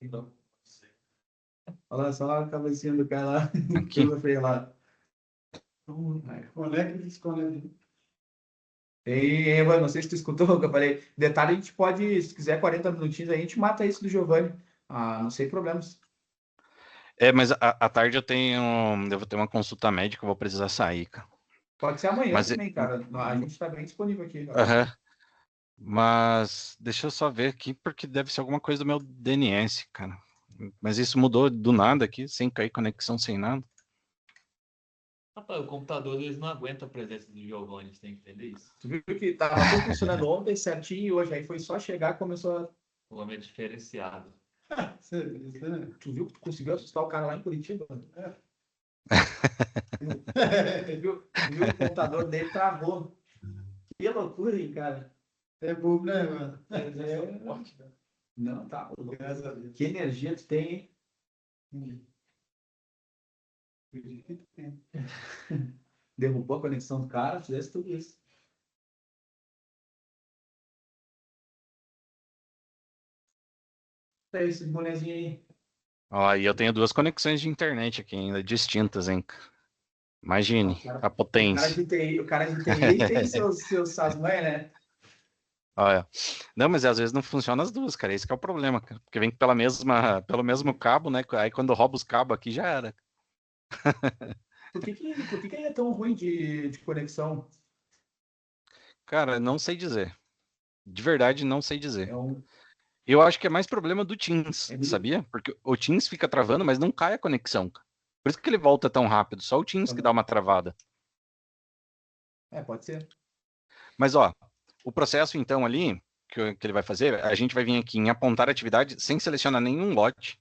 Então, Olha só a cabecinha do cara lá, Aqui. toda feia lá. Conecta e desconecta. Não sei se tu escutou o que eu falei. Detalhe, a gente pode, se quiser 40 minutinhos aí, a gente mata isso do Giovanni. Não sem problemas. Mas à tarde eu vou ter uma consulta médica, eu vou precisar sair, cara. Pode ser amanhã Mas, também, cara. A gente tá bem disponível aqui. aham. Mas deixa eu só ver aqui, porque deve ser alguma coisa do meu DNS, cara. Mas isso mudou do nada aqui, sem cair conexão, sem nada. Rapaz, o computador eles não aguenta a presença do Giovanni, você tem que entender isso. Tu viu que tava tudo funcionando ontem certinho e hoje aí foi só chegar e começou a... O homem é diferenciado. Tu viu que tu conseguiu assustar o cara lá em Curitiba? Tu viu que o computador dele travou. Que loucura, hein, cara? É bobo, né, mano? Não, tá louco. Graças a Deus. Que energia tu tem, hein? Derrubou a conexão do cara, fizesse tudo isso. É esse bonezinho aí. Ó, e eu tenho 2 conexões de internet aqui ainda, distintas, hein? Imagine a potência. O cara de TI tem suas mães, né? Olha. Não, mas às vezes não funciona as duas, cara. Esse que é o problema, cara. Porque vem pelo mesmo cabo, né? Aí quando rouba os cabos aqui já era. Por que é tão ruim de conexão? Cara, não sei dizer. De verdade, não sei dizer. É um, Eu acho que é mais problema do Teams, É muito- sabia? Porque o Teams fica travando, mas não cai a conexão. Por isso que ele volta tão rápido. Só o Teams que dá uma travada. pode ser. Mas, ó, o processo, então, ali, que ele vai fazer, a gente vai vir aqui em apontar atividade, sem selecionar nenhum lote,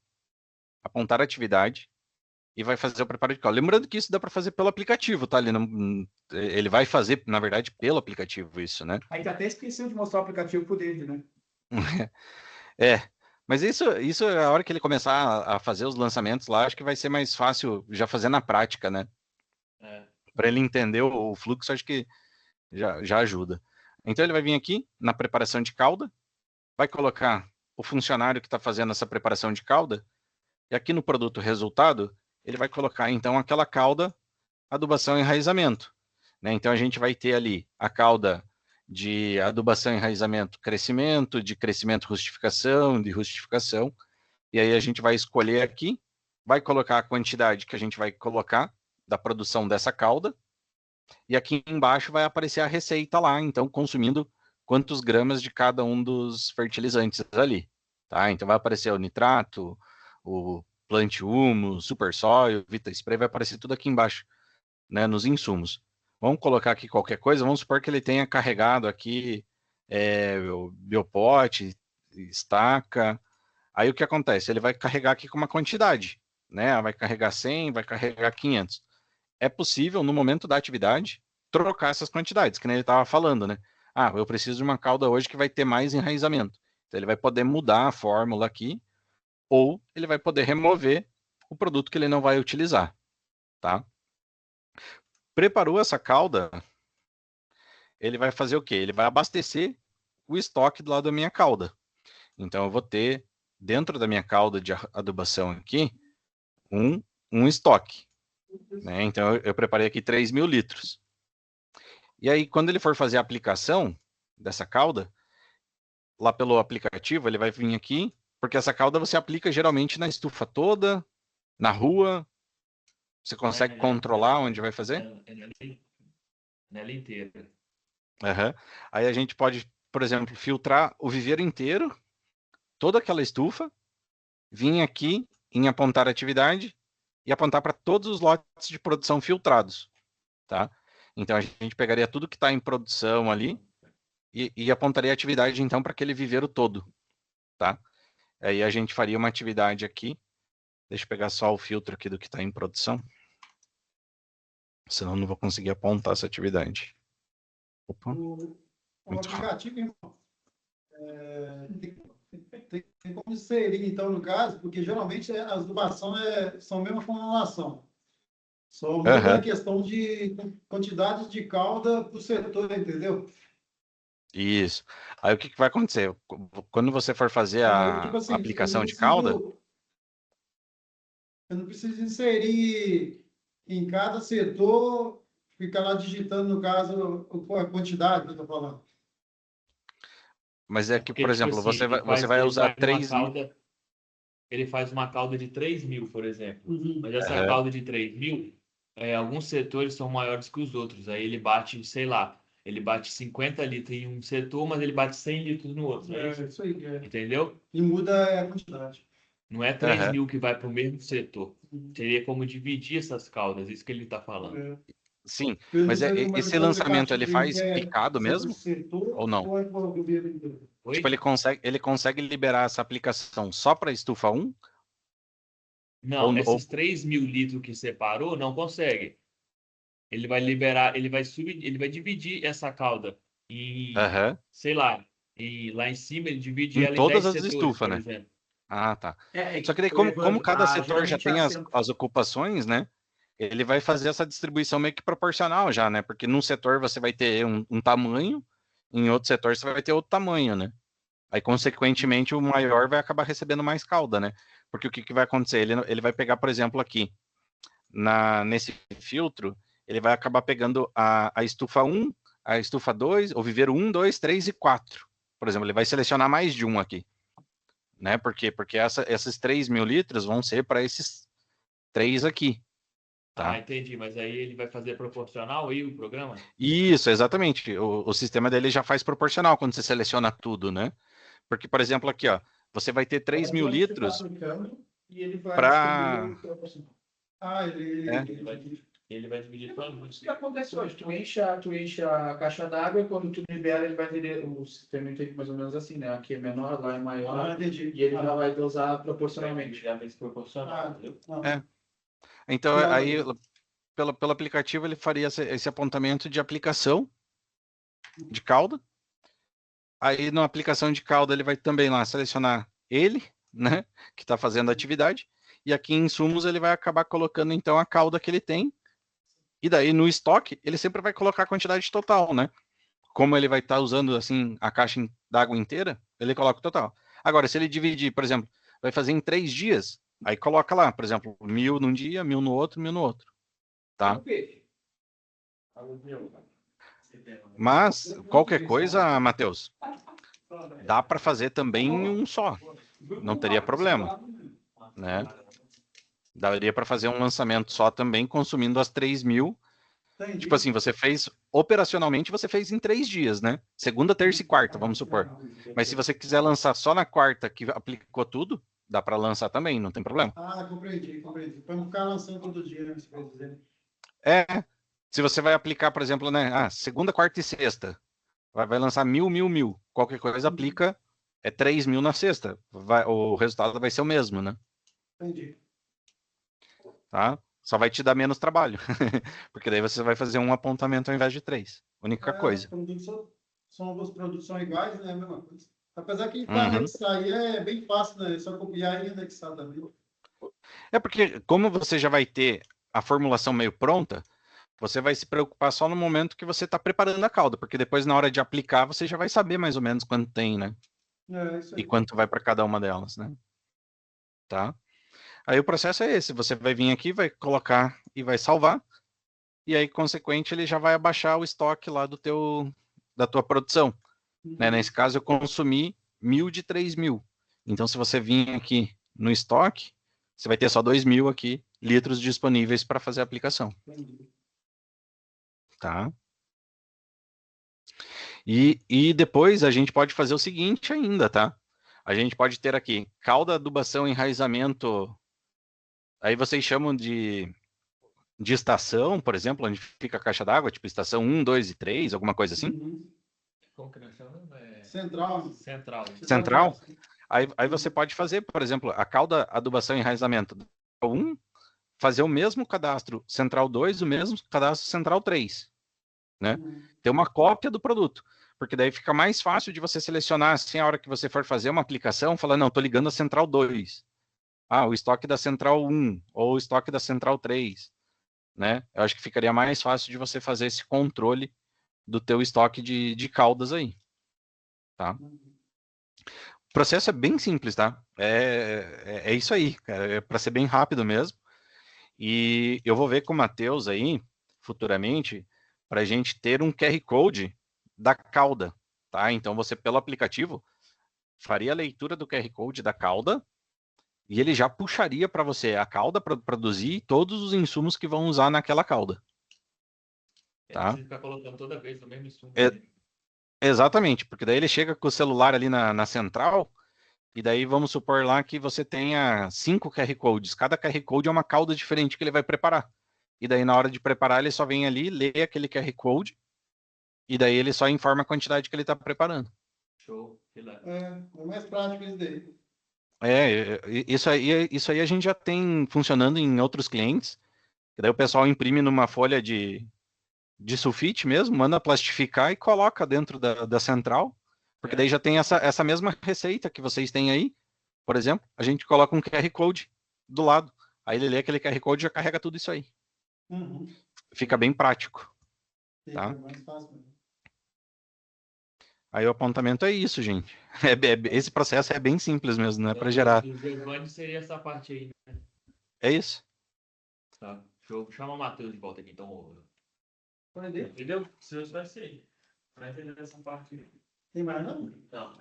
apontar atividade, e vai fazer o preparo de cálculo. Lembrando que isso dá para fazer pelo aplicativo, tá? Ele vai fazer, na verdade, pelo aplicativo isso, né? A gente até esqueceu de mostrar o aplicativo pro David, né? É, mas isso é a hora que ele começar a fazer os lançamentos lá, acho que vai ser mais fácil já fazer na prática, né? É. Para ele entender o fluxo, acho que já ajuda. Então ele vai vir aqui na preparação de cauda, vai colocar o funcionário que está fazendo essa preparação de cauda, e aqui no produto resultado, ele vai colocar então aquela cauda adubação e enraizamento. Né? Então a gente vai ter ali a cauda de adubação e enraizamento crescimento, de crescimento rustificação, de rustificação, e aí a gente vai escolher aqui, vai colocar a quantidade que a gente vai colocar da produção dessa cauda, e aqui embaixo vai aparecer a receita lá, então consumindo quantos gramas de cada um dos fertilizantes ali. Tá? Então vai aparecer o nitrato, o plant humus, super soil, vita spray, vai aparecer tudo aqui embaixo, né, nos insumos. Vamos colocar aqui qualquer coisa, vamos supor que ele tenha carregado aqui o biopote, estaca. Aí o que acontece? Ele vai carregar aqui com uma quantidade, né? Vai carregar 100, vai carregar 500. É possível, no momento da atividade, trocar essas quantidades, que nem ele estava falando, né? Ah, eu preciso de uma cauda hoje que vai ter mais enraizamento. Então ele vai poder mudar a fórmula aqui, ou ele vai poder remover o produto que ele não vai utilizar, tá? Preparou essa cauda, ele vai fazer o quê? Ele vai abastecer o estoque do lado da minha cauda. Então eu vou ter, dentro da minha cauda de adubação aqui, um estoque. Né? Então eu preparei aqui 3.000 litros. E aí, quando ele for fazer a aplicação dessa cauda, lá pelo aplicativo, ele vai vir aqui, porque essa cauda você aplica geralmente na estufa toda, na rua. Você consegue controlar onde vai fazer? Nela inteira. Uhum. Aí a gente pode, por exemplo, filtrar o viveiro inteiro, toda aquela estufa, vir aqui em apontar atividade e apontar para todos os lotes de produção filtrados, tá? Então a gente pegaria tudo que está em produção ali e apontaria a atividade então para aquele viveiro todo, tá? Aí a gente faria uma atividade aqui. Deixa eu pegar só o filtro aqui do que está em produção. Senão eu não vou conseguir apontar essa atividade. Opa, O muito rápido. aplicativo, irmão, tem como inserir, então, no caso, porque geralmente as adubações são a mesma formulação. Só muda a questão de quantidade de cauda para o setor, entendeu? Isso. Aí o que vai acontecer? Quando você for fazer Aí, a tipo assim, aplicação de cauda, eu não preciso inserir em cada setor, ficar lá digitando, no caso, a quantidade que eu estou falando. mas é que, Porque, por tipo exemplo, assim, você vai usar 3 ele faz uma cauda de 3.000, por exemplo. Mas essa Uhum. cauda de 3.000, alguns setores são maiores que os outros. Aí ele bate, sei lá, Ele bate 50 litros em um setor, mas ele bate 100 litros no outro. É isso aí. Entendeu? E muda a quantidade. Não é 3 Aham. mil que vai para o mesmo setor. Teria como dividir essas caudas, isso que ele está falando. É. Sim, Eu mas não sei como esse o lançamento ele aplicativo ele faz quer picado ser por mesmo setor ou não? ou é por governo inteiro? Oi? Tipo, ele consegue liberar essa aplicação só para estufa 1? Não, Ou- esses 3 mil litros que separou, não consegue. Ele vai liberar, ele vai dividir essa cauda em, Aham. sei lá, lá em cima ele divide Em ela em todas 10 as setores, estufas, por né? exemplo. Ah, tá. É Só que, que daí, o como Evandro, cada setor já geralmente tem as ocupações, né? Ele vai fazer essa distribuição meio que proporcional já, né? Porque num setor você vai ter um tamanho, em outro setor você vai ter outro tamanho, né? Aí, consequentemente, o maior vai acabar recebendo mais cauda, né? Porque o que, que vai acontecer? Ele vai pegar, por exemplo, aqui, nesse filtro, ele vai acabar pegando a estufa 1, a estufa 2, o viveiro 1, 2, 3 e 4. Por exemplo, ele vai selecionar mais de um aqui. Né? Por quê? Porque esses 3 mil litros vão ser para esses 3 aqui. Ah, Tá? entendi, mas aí ele vai fazer proporcional aí o programa? Isso, exatamente. O sistema dele já faz proporcional quando você seleciona tudo, né? Porque, por exemplo, aqui, ó, você vai ter 3 mil litros e ele vai para. distribuir. Ah, É. Ele vai dividir todo Isso que acontece hoje. Tu enche a caixa d'água e quando tu libera, ele vai ter o sistema entende mais ou menos assim, né? Aqui é menor, lá é maior. entendi. E ele já vai dosar proporcionalmente. já vez proporcional, entendeu? É. Então, aí, pelo aplicativo, ele faria esse apontamento de aplicação de cauda. Aí, na aplicação de cauda, ele vai também lá selecionar ele, né? Que está fazendo a atividade. E aqui em insumos, ele vai acabar colocando, então, a cauda que ele tem. E daí, no estoque, ele sempre vai colocar a quantidade total, né? Como ele vai estar usando, assim, a caixa d'água inteira, ele coloca o total. Agora, se ele dividir, por exemplo, vai fazer em 3 dias, aí coloca lá, por exemplo, 1.000 num dia, 1.000 no outro, 1.000 no outro. Tá? Mas, qualquer coisa, Matheus, dá para fazer também um só. Não teria problema, né? Daria para fazer um lançamento só também, consumindo as 3 mil. Tipo assim, você fez, operacionalmente, você fez em 3 dias, né? Segunda, terça e quarta, vamos supor. Mas se você quiser lançar só na quarta, que aplicou tudo, dá para lançar também, não tem problema. Ah, compreendi. Para não ficar lançando todo dia, né? Você quer dizer. É, se você vai aplicar, por exemplo, né? Segunda, quarta e sexta, vai lançar 1.000, 1.000, 1.000. Qualquer coisa aplica, é 3 mil na sexta. O resultado vai ser o mesmo, né? Entendi. Tá? Só vai te dar menos trabalho. Porque daí você vai fazer um apontamento ao invés de 3. Única coisa. Os produtos são iguais, né? A mesma coisa. Apesar que para Uhum. anexar aí é bem fácil, né? É só copiar e anexar também. É porque, como você já vai ter a formulação meio pronta, você vai se preocupar só no momento que você está preparando a calda, porque depois, na hora de aplicar, você já vai saber mais ou menos quanto tem, né? É isso aí. E quanto vai para cada uma delas, né? Tá? Aí o processo é esse: você vai vir aqui, vai colocar e vai salvar, e aí, consequente, ele já vai abaixar o estoque lá da tua produção. Né? Nesse caso, eu consumi 1.000 de 3 mil. Então, se você vir aqui no estoque, você vai ter só 2.000 aqui litros disponíveis para fazer a aplicação. Tá? E depois a gente pode fazer o seguinte ainda, tá? A gente pode ter aqui calda, adubação, enraizamento. Aí vocês chamam de estação, por exemplo, onde fica a caixa d'água, tipo estação 1, 2 e 3, alguma coisa assim. Como que nós chamamos? Central. Central. Aí você pode fazer, por exemplo, a calda, adubação e enraizamento 1, fazer o mesmo cadastro central 2, o mesmo cadastro central 3. Né? Ter uma cópia do produto. Porque daí fica mais fácil de você selecionar, assim, a hora que você for fazer uma aplicação, falar, não, estou ligando a central 2. O estoque da central 1, ou o estoque da central 3. Né? Eu acho que ficaria mais fácil de você fazer esse controle do teu estoque de caldas aí. Tá? O processo é bem simples, tá? É isso aí, cara. É para ser bem rápido mesmo. E eu vou ver com o Matheus aí, futuramente, para a gente ter um QR Code da cauda, tá? Então você, pelo aplicativo, faria a leitura do QR Code da cauda e ele já puxaria para você a cauda para produzir todos os insumos que vão usar naquela cauda. Tá? Você ficar colocando toda vez no mesmo insumo. É- Exatamente, porque daí ele chega com o celular ali na central, e daí vamos supor lá que você tenha 5 QR Codes. Cada QR Code é uma cauda diferente que ele vai preparar. E daí, na hora de preparar, ele só vem ali, lê aquele QR Code, e daí ele só informa a quantidade que ele está preparando. Show. Relaxa. É mais prático isso daí. Isso aí a gente já tem funcionando em outros clientes. Que daí o pessoal imprime numa folha de sulfite mesmo, manda plastificar e coloca dentro da central. Porque daí já tem essa mesma receita que vocês têm aí. Por exemplo, a gente coloca um QR Code do lado. Aí ele lê aquele QR Code e já carrega tudo isso aí. Uhum. Fica bem prático. Fica Tá. mais fácil mesmo. Aí o apontamento é isso, gente. Esse processo é bem simples mesmo, não é para gerar. O Giovanni seria essa parte aí, né? É isso. Tá. Show. Chama o Matheus de volta aqui, então. Entendeu? Entendeu? Se vai ser aí. Vai entender essa parte aí. Tem mais não? Não.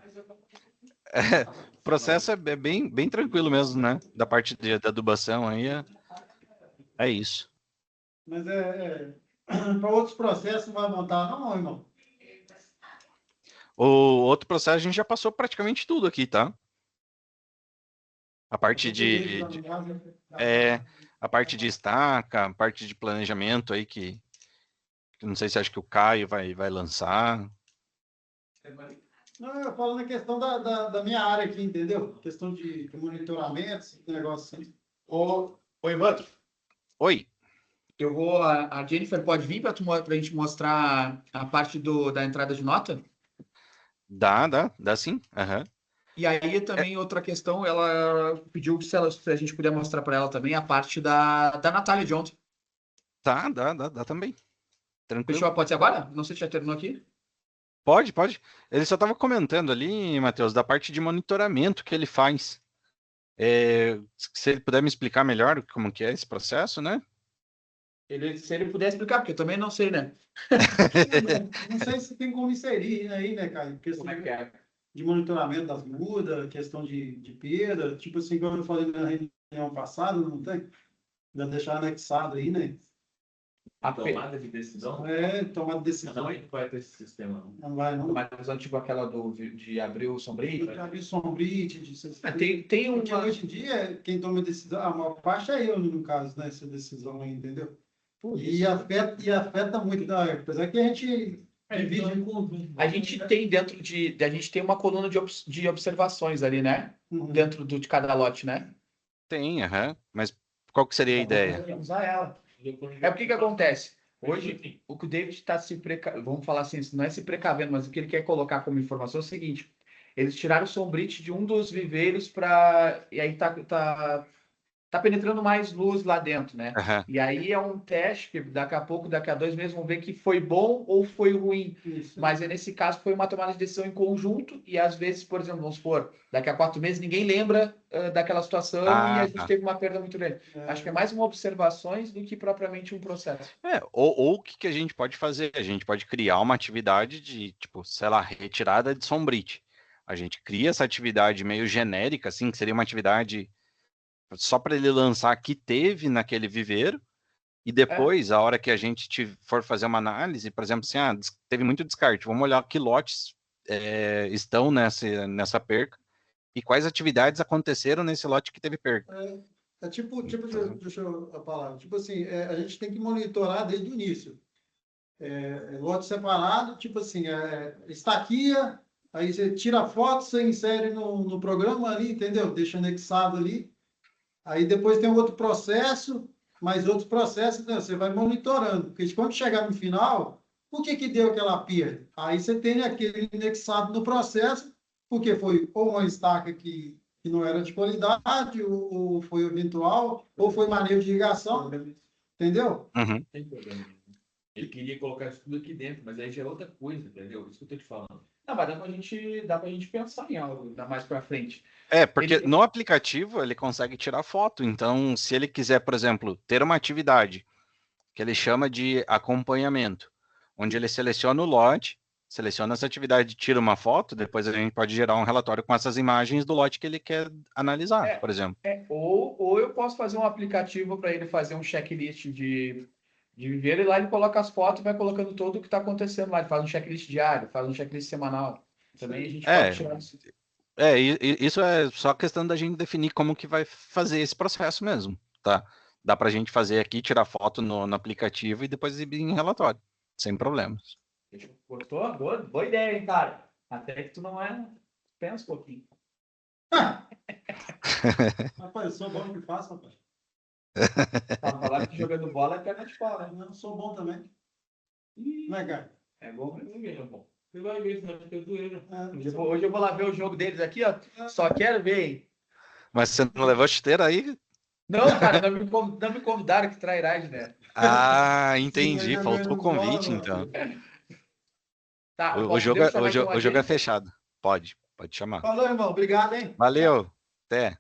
O processo é bem tranquilo mesmo, né? Da parte da adubação aí é isso. Mas para outros processos não vai montar não, irmão? O outro processo a gente já passou praticamente tudo aqui, tá? A parte a parte de estaca, a parte de planejamento aí que não sei se acha que o Caio vai lançar. Não, eu falo na questão da minha área aqui, entendeu? Questão de monitoramento, esse negócio assim. Oi, Evandro. Oi. Eu vou. A Jennifer pode vir para a gente mostrar a parte da entrada de nota? Dá sim. Aham. E aí também outra questão, ela pediu se a gente puder mostrar para ela também a parte da Natália de ontem. Dá também. Tranquilo. Fechou? Pode ser agora? Não sei se já terminou aqui. Pode. Ele só estava comentando ali, Matheus, da parte de monitoramento que ele faz. Se ele puder me explicar melhor como que é esse processo, né? Se ele puder explicar, porque eu também não sei, né? Não sei se tem como inserir aí, né, Caio? Questão Como é que é? de monitoramento das mudas, questão de perda, tipo assim, como eu falei na reunião passada, não tem? Já deixar anexado aí, né? A Tomada de decisão? Tomada de decisão. Não vai ter esse sistema, não. Não vai, não. mais antigo aquela de abrir o sombrio. Já vi sombrite, Tem Porque uma. hoje em dia, quem toma decisão, a maior parte é eu, no caso, né? Essa decisão aí, entendeu? E afeta muito, né? Apesar que a gente divide. A gente tem a gente tem uma coluna de observações ali, né? Uhum. Dentro de cada lote, né? Tem, mas qual que seria a ideia? Usar ela. É porque que acontece? Hoje, o que o David está vamos falar assim, não é se precavendo, mas o que ele quer colocar como informação é o seguinte: eles tiraram o sombrite de um dos viveiros e aí tá penetrando mais luz lá dentro, né? Aham. E aí é um teste que daqui a pouco, daqui a 2 meses, vão ver que foi bom ou foi ruim. Isso. Mas nesse caso foi uma tomada de decisão em conjunto e às vezes, por exemplo, vamos supor, daqui a 4 meses ninguém lembra daquela situação e a gente teve uma perda muito grande. Acho que é mais uma observações do que propriamente um processo. Ou o que a gente pode fazer? A gente pode criar uma atividade de, tipo, sei lá, retirada de sombrite. A gente cria essa atividade meio genérica, assim, que seria uma atividade só para ele lançar que teve naquele viveiro, e depois, a hora que a gente for fazer uma análise, por exemplo, assim, teve muito descarte, vamos olhar que lotes estão nessa perca e quais atividades aconteceram nesse lote que teve perca. Deixa eu falar, tipo assim, a gente tem que monitorar desde o início. Lote separado, tipo assim, estaquia, aí você tira a foto, você insere no programa ali, entendeu? Deixa anexado ali. Aí depois tem outro processo, mais outros processos, né? Você vai monitorando. Porque quando chegar no final, por que deu aquela perda? Aí você tem aquele anexado no processo, porque foi ou uma estaca que não era de qualidade, ou foi eventual, ou foi manejo de irrigação, entendeu? Uhum. Tem problema. Ele queria colocar isso tudo aqui dentro, mas aí já é outra coisa, entendeu? Isso que eu tô te falando. Não, mas dá pra gente pensar em algo, dá mais pra frente. Porque no aplicativo ele consegue tirar foto, então se ele quiser, por exemplo, ter uma atividade que ele chama de acompanhamento, onde ele seleciona o lote, seleciona essa atividade, tira uma foto, depois a gente pode gerar um relatório com essas imagens do lote que ele quer analisar, por exemplo. Ou eu posso fazer um aplicativo para ele fazer um checklist de de viveiro, e lá ele coloca as fotos e vai colocando tudo o que está acontecendo lá. Ele faz um checklist diário, faz um checklist semanal. Também a gente pode tirar isso. Isso é só questão da gente definir como que vai fazer esse processo mesmo, tá? Dá pra gente fazer aqui, tirar foto no aplicativo e depois exibir em relatório, sem problemas. Gostou? Boa ideia, hein, cara? Até que tu não é... Pensa um pouquinho. Rapaz, eu sou bom no que faço, rapaz. Pra falar que jogando bola é perna de pau, né? Eu sou bom também. Não é, cara? É bom, mas ninguém é bom. Você vai ver, senão fica doendo. Hoje eu vou lá ver o jogo deles aqui, ó. Só quero ver, hein? Mas você não levou chuteira aí? Não, cara, não me convidaram, que trairagem, né? Ah, entendi. Sim, Faltou o convite, bola, então. Tá, O posso jogo, chamar então a o jogo é Jennifer? fechado. Pode chamar. Falou, irmão. Obrigado, hein? Valeu. Até.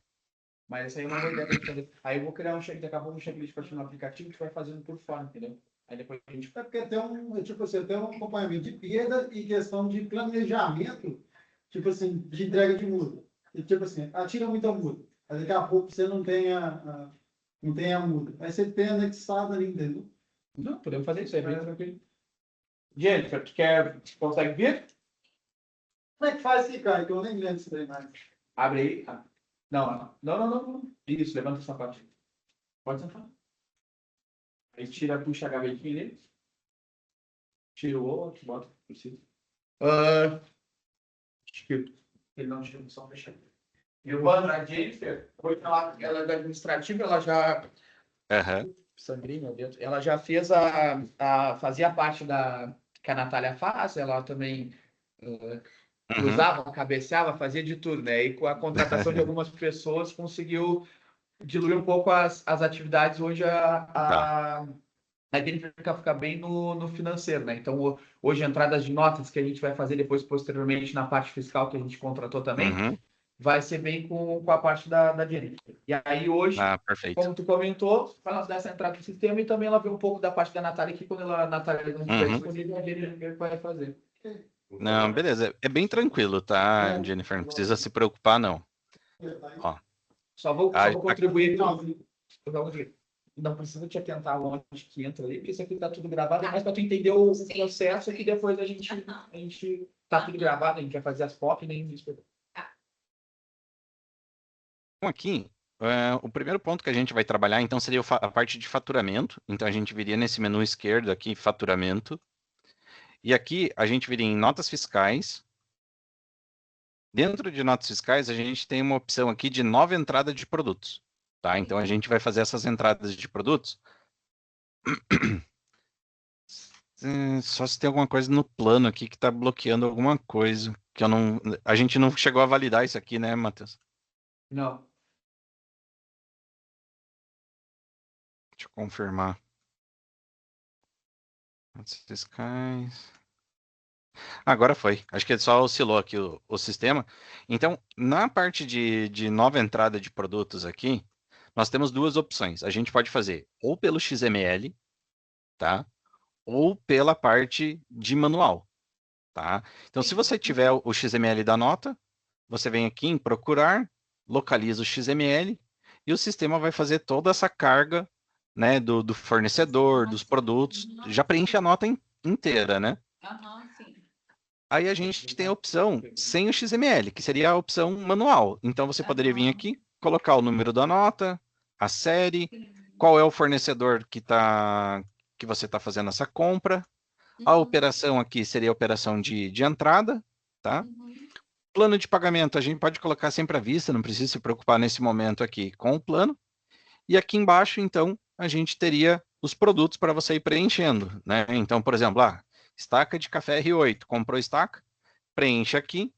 Mas essa aí é uma boa ideia pra gente fazer. Aí eu vou criar daqui a pouco um checklist pra ti no aplicativo que tu vai fazendo por fora, entendeu? Aí depois a gente... É porque tem tipo assim, tem um acompanhamento de perda e questão de planejamento, tipo assim, de entrega de muda. E, tipo assim, atira muita muda. Aí daqui a pouco você não tem a muda. Aí você tem anexado ali, entendeu? Não, podemos fazer isso aí, bem tranquilo. Jennifer, tu consegue vir? Como é que faz isso, cara? Que eu nem lembro disso daí mais. Abre aí. Não. Isso, levanta o sapato. Pode sentar. Aí puxa a gavetinha dele. Tira o outro, bota por cima. Acho que ele não tira, só fechar. E o Bando, a Jennifer, ela é da administrativa, ela já... Aham. Sangrinho, meu Deus. Ela já fez fazia parte que a Natália faz, ela também cruzava, cabeceava, fazia de tudo, né? E com a contratação de algumas pessoas conseguiu diluir um pouco as atividades. Hoje a Jennifer fica bem no financeiro, né? Então, hoje, entradas de notas que a gente vai fazer depois, posteriormente, na parte fiscal que a gente contratou também, Uhum. vai ser bem com a parte da Jennifer. E aí, hoje, Ah, perfeito. como tu comentou, para nós dar essa entrada no sistema e também ela vê um pouco da parte da Natália, que quando a Natália não estiver disponível, a Jennifer vai fazer. Não, beleza. É bem tranquilo, tá, Jennifer? Não precisa se preocupar, não. Ó, Só vou contribuir. aqui- Não precisa te atentar onde que entra ali, porque isso aqui tá tudo gravado, é mais para tu entender o processo, que depois a gente tá tudo gravado, a gente vai fazer as pop, nem isso. Então, aqui, o primeiro ponto que a gente vai trabalhar, então, seria a parte de faturamento. Então, a gente viria nesse menu esquerdo aqui, faturamento. E aqui, a gente viria em notas fiscais. Dentro de notas fiscais, a gente tem uma opção aqui de nova entrada de produtos. Tá? Então, a gente vai fazer essas entradas de produtos. Só se tem alguma coisa no plano aqui que está bloqueando alguma coisa. Que a gente não chegou a validar isso aqui, né, Matheus? Não. Deixa eu confirmar. Notas fiscais. Agora foi. Acho que só oscilou aqui o sistema. Então, na parte de nova entrada de produtos aqui, nós temos duas opções. A gente pode fazer ou pelo XML, tá? Ou pela parte de manual, tá? Então, se você tiver o XML da nota, você vem aqui em procurar, localiza o XML e o sistema vai fazer toda essa carga, né, do fornecedor, dos produtos, já preenche a nota inteira, né? Sim. Aí a gente tem a opção sem o XML, que seria a opção manual. Então você poderia vir aqui, colocar o número da nota, a série, qual é o fornecedor que você está fazendo essa compra. A operação aqui seria a operação de entrada, tá? Plano de pagamento a gente pode colocar sempre à vista, não precisa se preocupar nesse momento aqui com o plano. E aqui embaixo, então, a gente teria os produtos para você ir preenchendo, né? Então, por exemplo, estaca de café R8, comprou estaca, preenche aqui,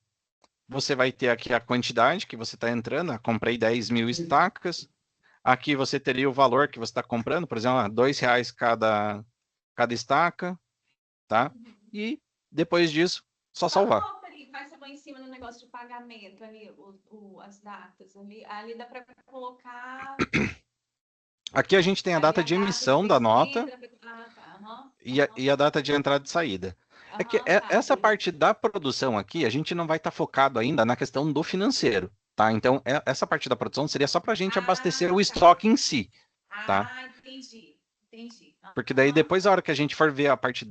você vai ter aqui a quantidade que você está entrando, comprei 10.000 estacas, aqui você teria o valor que você está comprando, por exemplo, R$2 cada estaca, tá? E depois disso, só salvar. Faz sabão em cima no negócio de pagamento ali, as datas ali dá para colocar... Aqui a gente tem a data de emissão da nota e a data de entrada e saída. É que essa parte da produção aqui, a gente não vai estar focado ainda na questão do financeiro, tá? Então, essa parte da produção seria só para a gente abastecer o estoque em si, tá? Entendi. Porque daí depois, a hora que a gente for ver a parte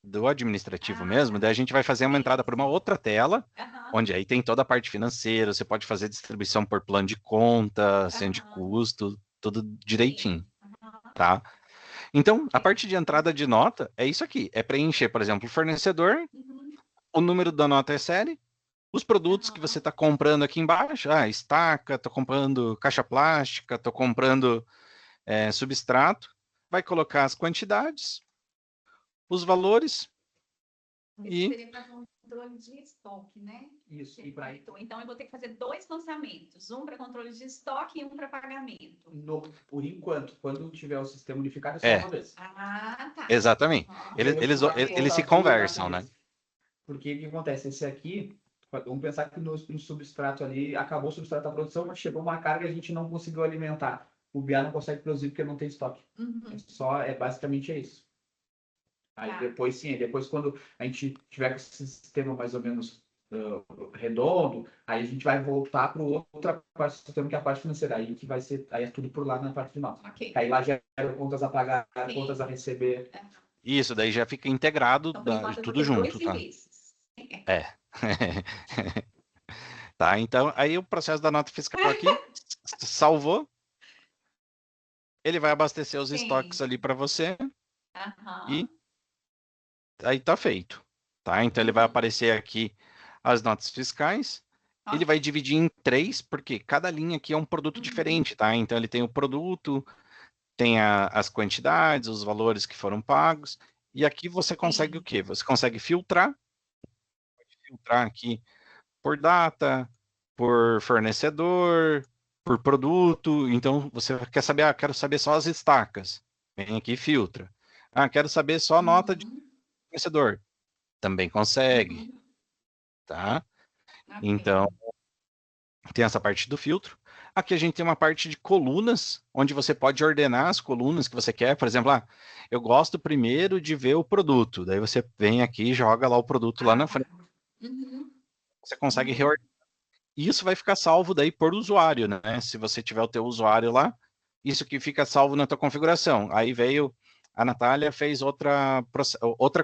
do administrativo mesmo, daí a gente vai fazer uma entrada para uma outra tela, Aham. onde aí tem toda a parte financeira, você pode fazer distribuição por plano de conta, centro de Aham. custo, tudo direitinho, Aham. tá? Então, a Ok. parte de entrada de nota é isso aqui, é preencher, por exemplo, o fornecedor, Uhum. o número da nota é série, os produtos que você está comprando aqui embaixo, estaca, estou comprando caixa plástica, estou comprando substrato, vai colocar as quantidades, os valores Isso e seria para controle de estoque, né? Isso, e para Então, eu vou ter que fazer 2 lançamentos, um para controle de estoque e um para pagamento. por enquanto, quando tiver o sistema unificado, é só É. uma vez. Ah, tá. exatamente. Aham. Eles se Azul conversam, da né? vez. Porque o que acontece? Esse aqui, vamos pensar que no substrato ali, acabou o substrato da produção, mas chegou uma carga e a gente não conseguiu alimentar. O BA não consegue produzir porque não tem estoque. Uhum. Basicamente é isso. Aí Tá. depois sim, depois quando a gente tiver com esse sistema mais ou menos redondo, aí a gente vai voltar para outra parte do sistema, que é a parte financeira. Aí que vai ser, aí é tudo por lá na parte final. Ok. Aí lá gera contas a pagar, Sim. contas a receber. Isso, daí já fica integrado Então, por enquanto, eu vou tudo ter junto, 2 tá? serviços. É. Tá, então aí o processo da nota fiscal aqui salvou. Ele vai abastecer os Sim. estoques ali para você Aham. e aí tá feito, tá? Então ele vai Uhum. aparecer aqui as notas fiscais. Ele Ok. vai dividir em 3, porque cada linha aqui é um produto Uhum. diferente, tá? Então ele tem o produto, tem as quantidades, os valores que foram pagos, e aqui você consegue o Sim. quê? Você consegue filtrar aqui por data, por fornecedor, por produto. Então você quer saber, quero saber só as estacas. Vem aqui e filtra. Quero saber só a nota de Uhum. fornecedor. Também consegue, Uhum. tá? Ok. Então, tem essa parte do filtro. Aqui a gente tem uma parte de colunas, onde você pode ordenar as colunas que você quer. Por exemplo, eu gosto primeiro de ver o produto. Daí você vem aqui e joga lá o produto lá na Tá. frente. Uhum. Você consegue Uhum. reordenar. E isso vai ficar salvo daí por usuário, né? Se você tiver o teu usuário lá, isso que fica salvo na tua configuração. Aí veio a Natália, fez outra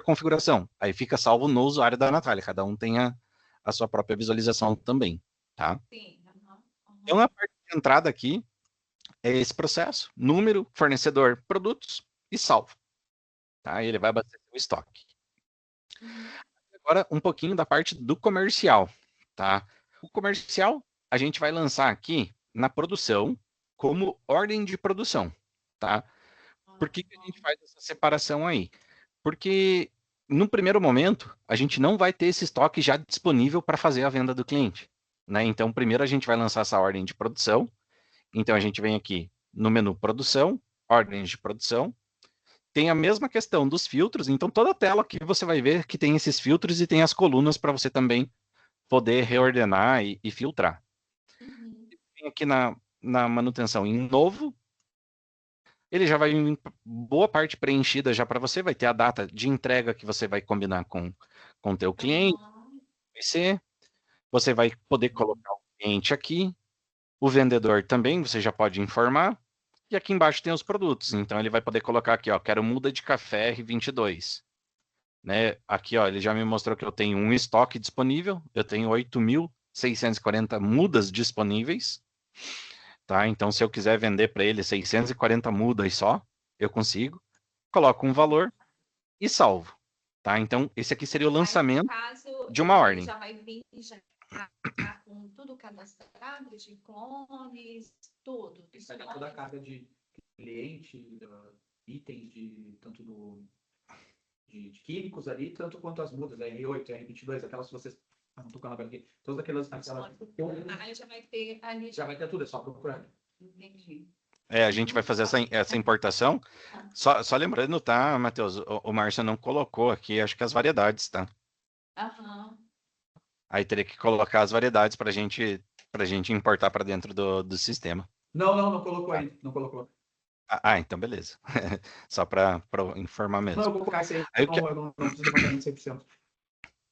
configuração. Aí fica salvo no usuário da Natália. Cada um tem a sua própria visualização também, tá? Sim. Aham. Então, a parte de entrada aqui é esse processo: número, fornecedor, produtos e salvo. Tá? E ele vai abastecer o estoque. Uhum. Agora, um pouquinho da parte do comercial. Tá? O comercial, a gente vai lançar aqui na produção como ordem de produção. Tá? Por que a gente faz essa separação aí? Porque, no primeiro momento, a gente não vai ter esse estoque já disponível para fazer a venda do cliente. Né? Então, primeiro a gente vai lançar essa ordem de produção. Então, a gente vem aqui no menu produção, ordens de produção, tem a mesma questão dos filtros, então toda a tela aqui você vai ver que tem esses filtros e tem as colunas para você também poder reordenar e filtrar. Uhum. Tem aqui na manutenção em novo, ele já vai vir boa parte preenchida já para você, vai ter a data de entrega que você vai combinar com o teu cliente, Aham. você vai poder colocar o cliente aqui, o vendedor também, você já pode informar. E aqui embaixo tem os produtos. Então ele vai poder colocar aqui, ó, quero muda de café R22. Né? Aqui, ó, ele já me mostrou que eu tenho um estoque disponível. Eu tenho 8.640 mudas disponíveis. Tá? Então, se eu quiser vender para ele 640 mudas só, eu consigo. Coloco um valor e salvo. Tá? Então, esse aqui seria o Aí, no lançamento caso, de uma ele ordem. já vai vir já com tudo cadastrado, de clones, tudo. Isso aí toda a carga de cliente, itens tanto de químicos ali, tanto quanto as mudas, R8, R22, aquelas que vocês. Não tô com a aqui. Todas aquelas. Aí já vai ter ali. Já vai ter tudo, é só procurar. Entendi. A gente vai fazer essa importação. Só lembrando, tá, Matheus? O Márcio não colocou aqui, acho que as variedades, tá? Aham. Aí teria que colocar as variedades para gente importar para dentro do sistema. Não colocou ainda. Não colocou. Então beleza. Só para informar Não, mesmo. eu vou colocar isso aí. Aí, Eu não preciso levantar 100%.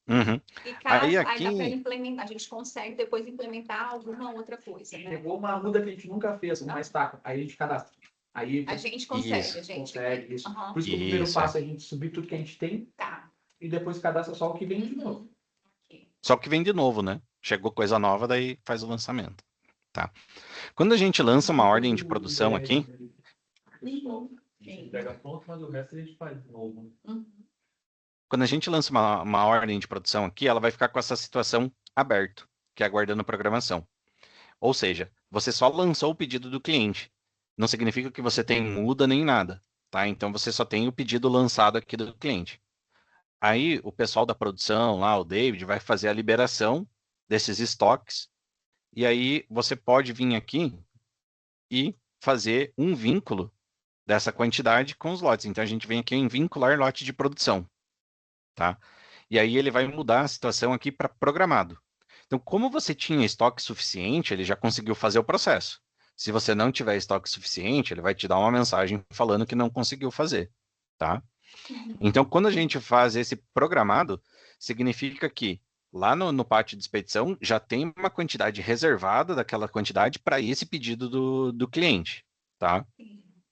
Uhum. E Aí caso, aí dá para aqui, implementar, a gente consegue depois implementar alguma outra coisa, né? Pegou uma muda que a gente nunca fez, uma estaca. Aí a gente cadastra. Aí A gente consegue, Isso. a gente. consegue isso. Aham. Por isso que o primeiro Isso, passo é a gente subir tudo que a gente tem Tá. e depois cadastra só o que vem de novo. Ok. Só que vem de novo, né? Chegou coisa nova, daí faz o lançamento. Tá. Quando a gente lança uma ordem de produção aqui, Uhum. A gente entrega pronto, mas o resto a gente faz de novo. Uhum. quando a gente lança uma ordem de produção aqui, ela vai ficar com essa situação aberto, que é aguardando programação. Ou seja, você só lançou o pedido do cliente. Não significa que você tem muda nem nada, tá? Então você só tem o pedido lançado aqui do cliente. Aí o pessoal da produção, lá, o David, vai fazer a liberação desses estoques. E aí você pode vir aqui e fazer um vínculo dessa quantidade com os lotes. Então a gente vem aqui em vincular lote de produção, tá? E aí ele vai mudar a situação aqui para programado. Então, como você tinha estoque suficiente, ele já conseguiu fazer o processo. Se você não tiver estoque suficiente, ele vai te dar uma mensagem falando que não conseguiu fazer, tá? Então, quando a gente faz esse programado, significa que lá no pátio de expedição já tem uma quantidade reservada daquela quantidade para esse pedido do cliente, tá?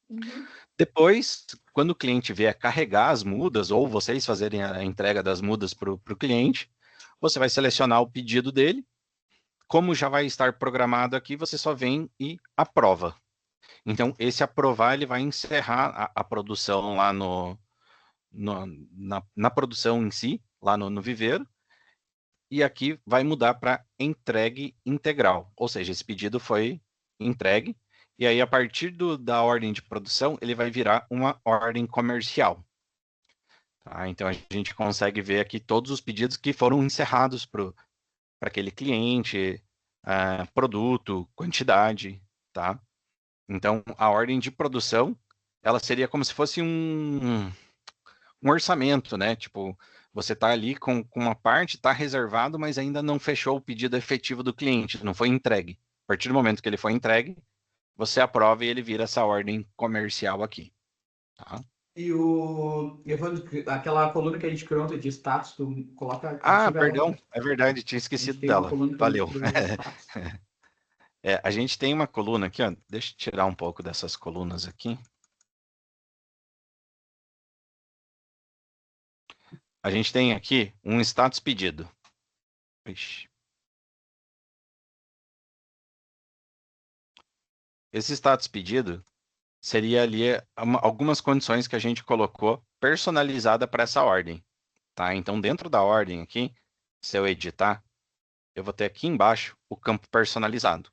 Uhum. Depois, quando o cliente vier carregar as mudas, ou vocês fazerem a entrega das mudas para o cliente, você vai selecionar o pedido dele. Como já vai estar programado aqui, você só vem e aprova. Então, esse aprovar, ele vai encerrar a produção lá na produção em si, lá no viveiro, e aqui vai mudar para entregue integral, ou seja, esse pedido foi entregue, e aí a partir da ordem de produção, ele vai virar uma ordem comercial. Tá? Então a gente consegue ver aqui todos os pedidos que foram encerrados para aquele cliente, produto, quantidade, tá? Então a ordem de produção, ela seria como se fosse um orçamento, né? Tipo, você está ali com uma parte, está reservado, mas ainda não fechou o pedido efetivo do cliente, não foi entregue. A partir do momento que ele foi entregue, você aprova e ele vira essa ordem comercial aqui. Tá? E Evandro, aquela coluna que a gente criou ontem de status, tu coloca Ah, ativa ela, perdão, né? é verdade, tinha A gente esquecido tem uma dela. coluna que a gente Valeu. criou de status. A gente tem uma coluna aqui, ó. Deixa eu tirar um pouco dessas colunas aqui. A gente tem aqui um status pedido. Ixi. Esse status pedido seria ali algumas condições que a gente colocou personalizada para essa ordem, tá? Então, dentro da ordem aqui, se eu editar, eu vou ter aqui embaixo o campo personalizado.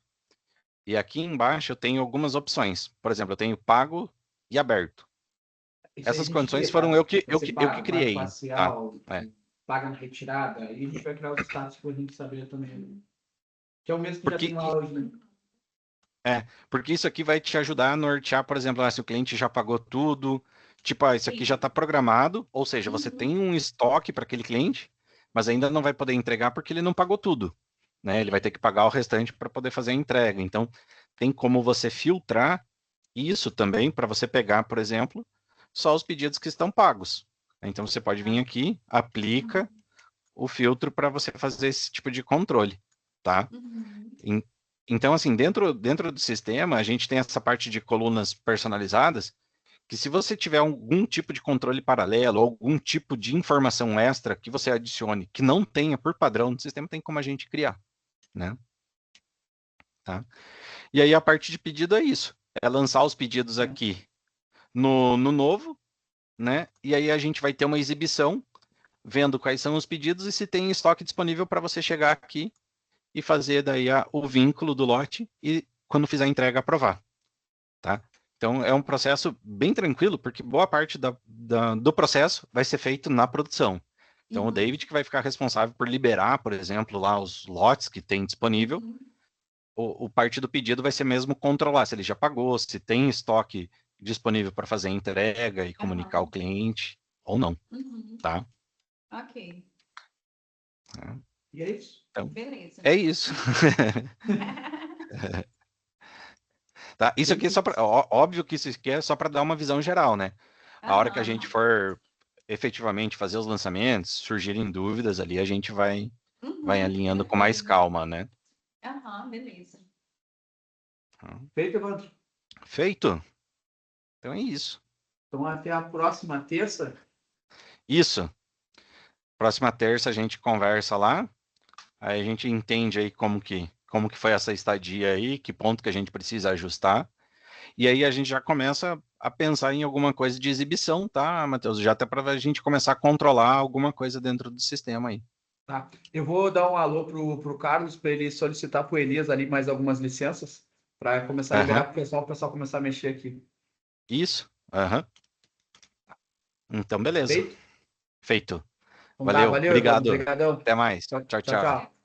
E aqui embaixo eu tenho algumas opções. Por exemplo, eu tenho pago e aberto. Isso aí a Essas gente condições cria, foram tá? eu que Você paga criei, tá? parcial, É. paga na retirada, aí a gente vai criar os status para a gente saber também. Que é o mesmo que já Porque tem lá hoje, né? Porque isso aqui vai te ajudar a nortear, por exemplo, se o cliente já pagou tudo, tipo, isso aqui já está programado, ou seja, você tem um estoque para aquele cliente, mas ainda não vai poder entregar porque ele não pagou tudo, né? Ele vai ter que pagar o restante para poder fazer a entrega. Então, tem como você filtrar isso também para você pegar, por exemplo, só os pedidos que estão pagos. Então, você pode vir aqui, aplica o filtro para você fazer esse tipo de controle, tá? Uhum. Então, assim, dentro do sistema, a gente tem essa parte de colunas personalizadas, que se você tiver algum tipo de controle paralelo, ou algum tipo de informação extra que você adicione, que não tenha por padrão no sistema, tem como a gente criar, né? Tá? E aí a parte de pedido é isso, é lançar os pedidos aqui no novo, né? E aí a gente vai ter uma exibição, vendo quais são os pedidos e se tem estoque disponível para você chegar aqui e fazer daí o vínculo do lote e quando fizer a entrega aprovar, tá? Então é um processo bem tranquilo, porque boa parte do processo vai ser feito na produção. Então o David que vai ficar responsável por liberar, por exemplo, lá os lotes que tem disponível. O parte do pedido vai ser mesmo controlar se ele já pagou, se tem estoque disponível para fazer a entrega e comunicar ao cliente ou não, tá? Ok. E é isso. Então, Beleza. é isso. Tá? Isso aqui é só para. Óbvio que isso aqui é só para dar uma visão geral, né? A hora que a gente for efetivamente fazer os lançamentos, surgirem dúvidas ali, a gente vai alinhando com mais calma, né? Beleza. Feito, Evandro. Feito. Então é isso. Então, até a próxima terça. Isso. Próxima terça a gente conversa lá. Aí a gente entende aí como que foi essa estadia aí, que ponto que a gente precisa ajustar. E aí a gente já começa a pensar em alguma coisa de exibição, tá, Matheus? Já até para a gente começar a controlar alguma coisa dentro do sistema aí. Tá. Eu vou dar um alô pro Carlos para ele solicitar para o Elias ali mais algumas licenças para começar a liberar para o pessoal começar a mexer aqui. Isso. Então, beleza. Feito? Feito. Então tá, Valeu. valeu, Obrigado. Obrigadão. Até mais. Tchau, tchau. Tchau.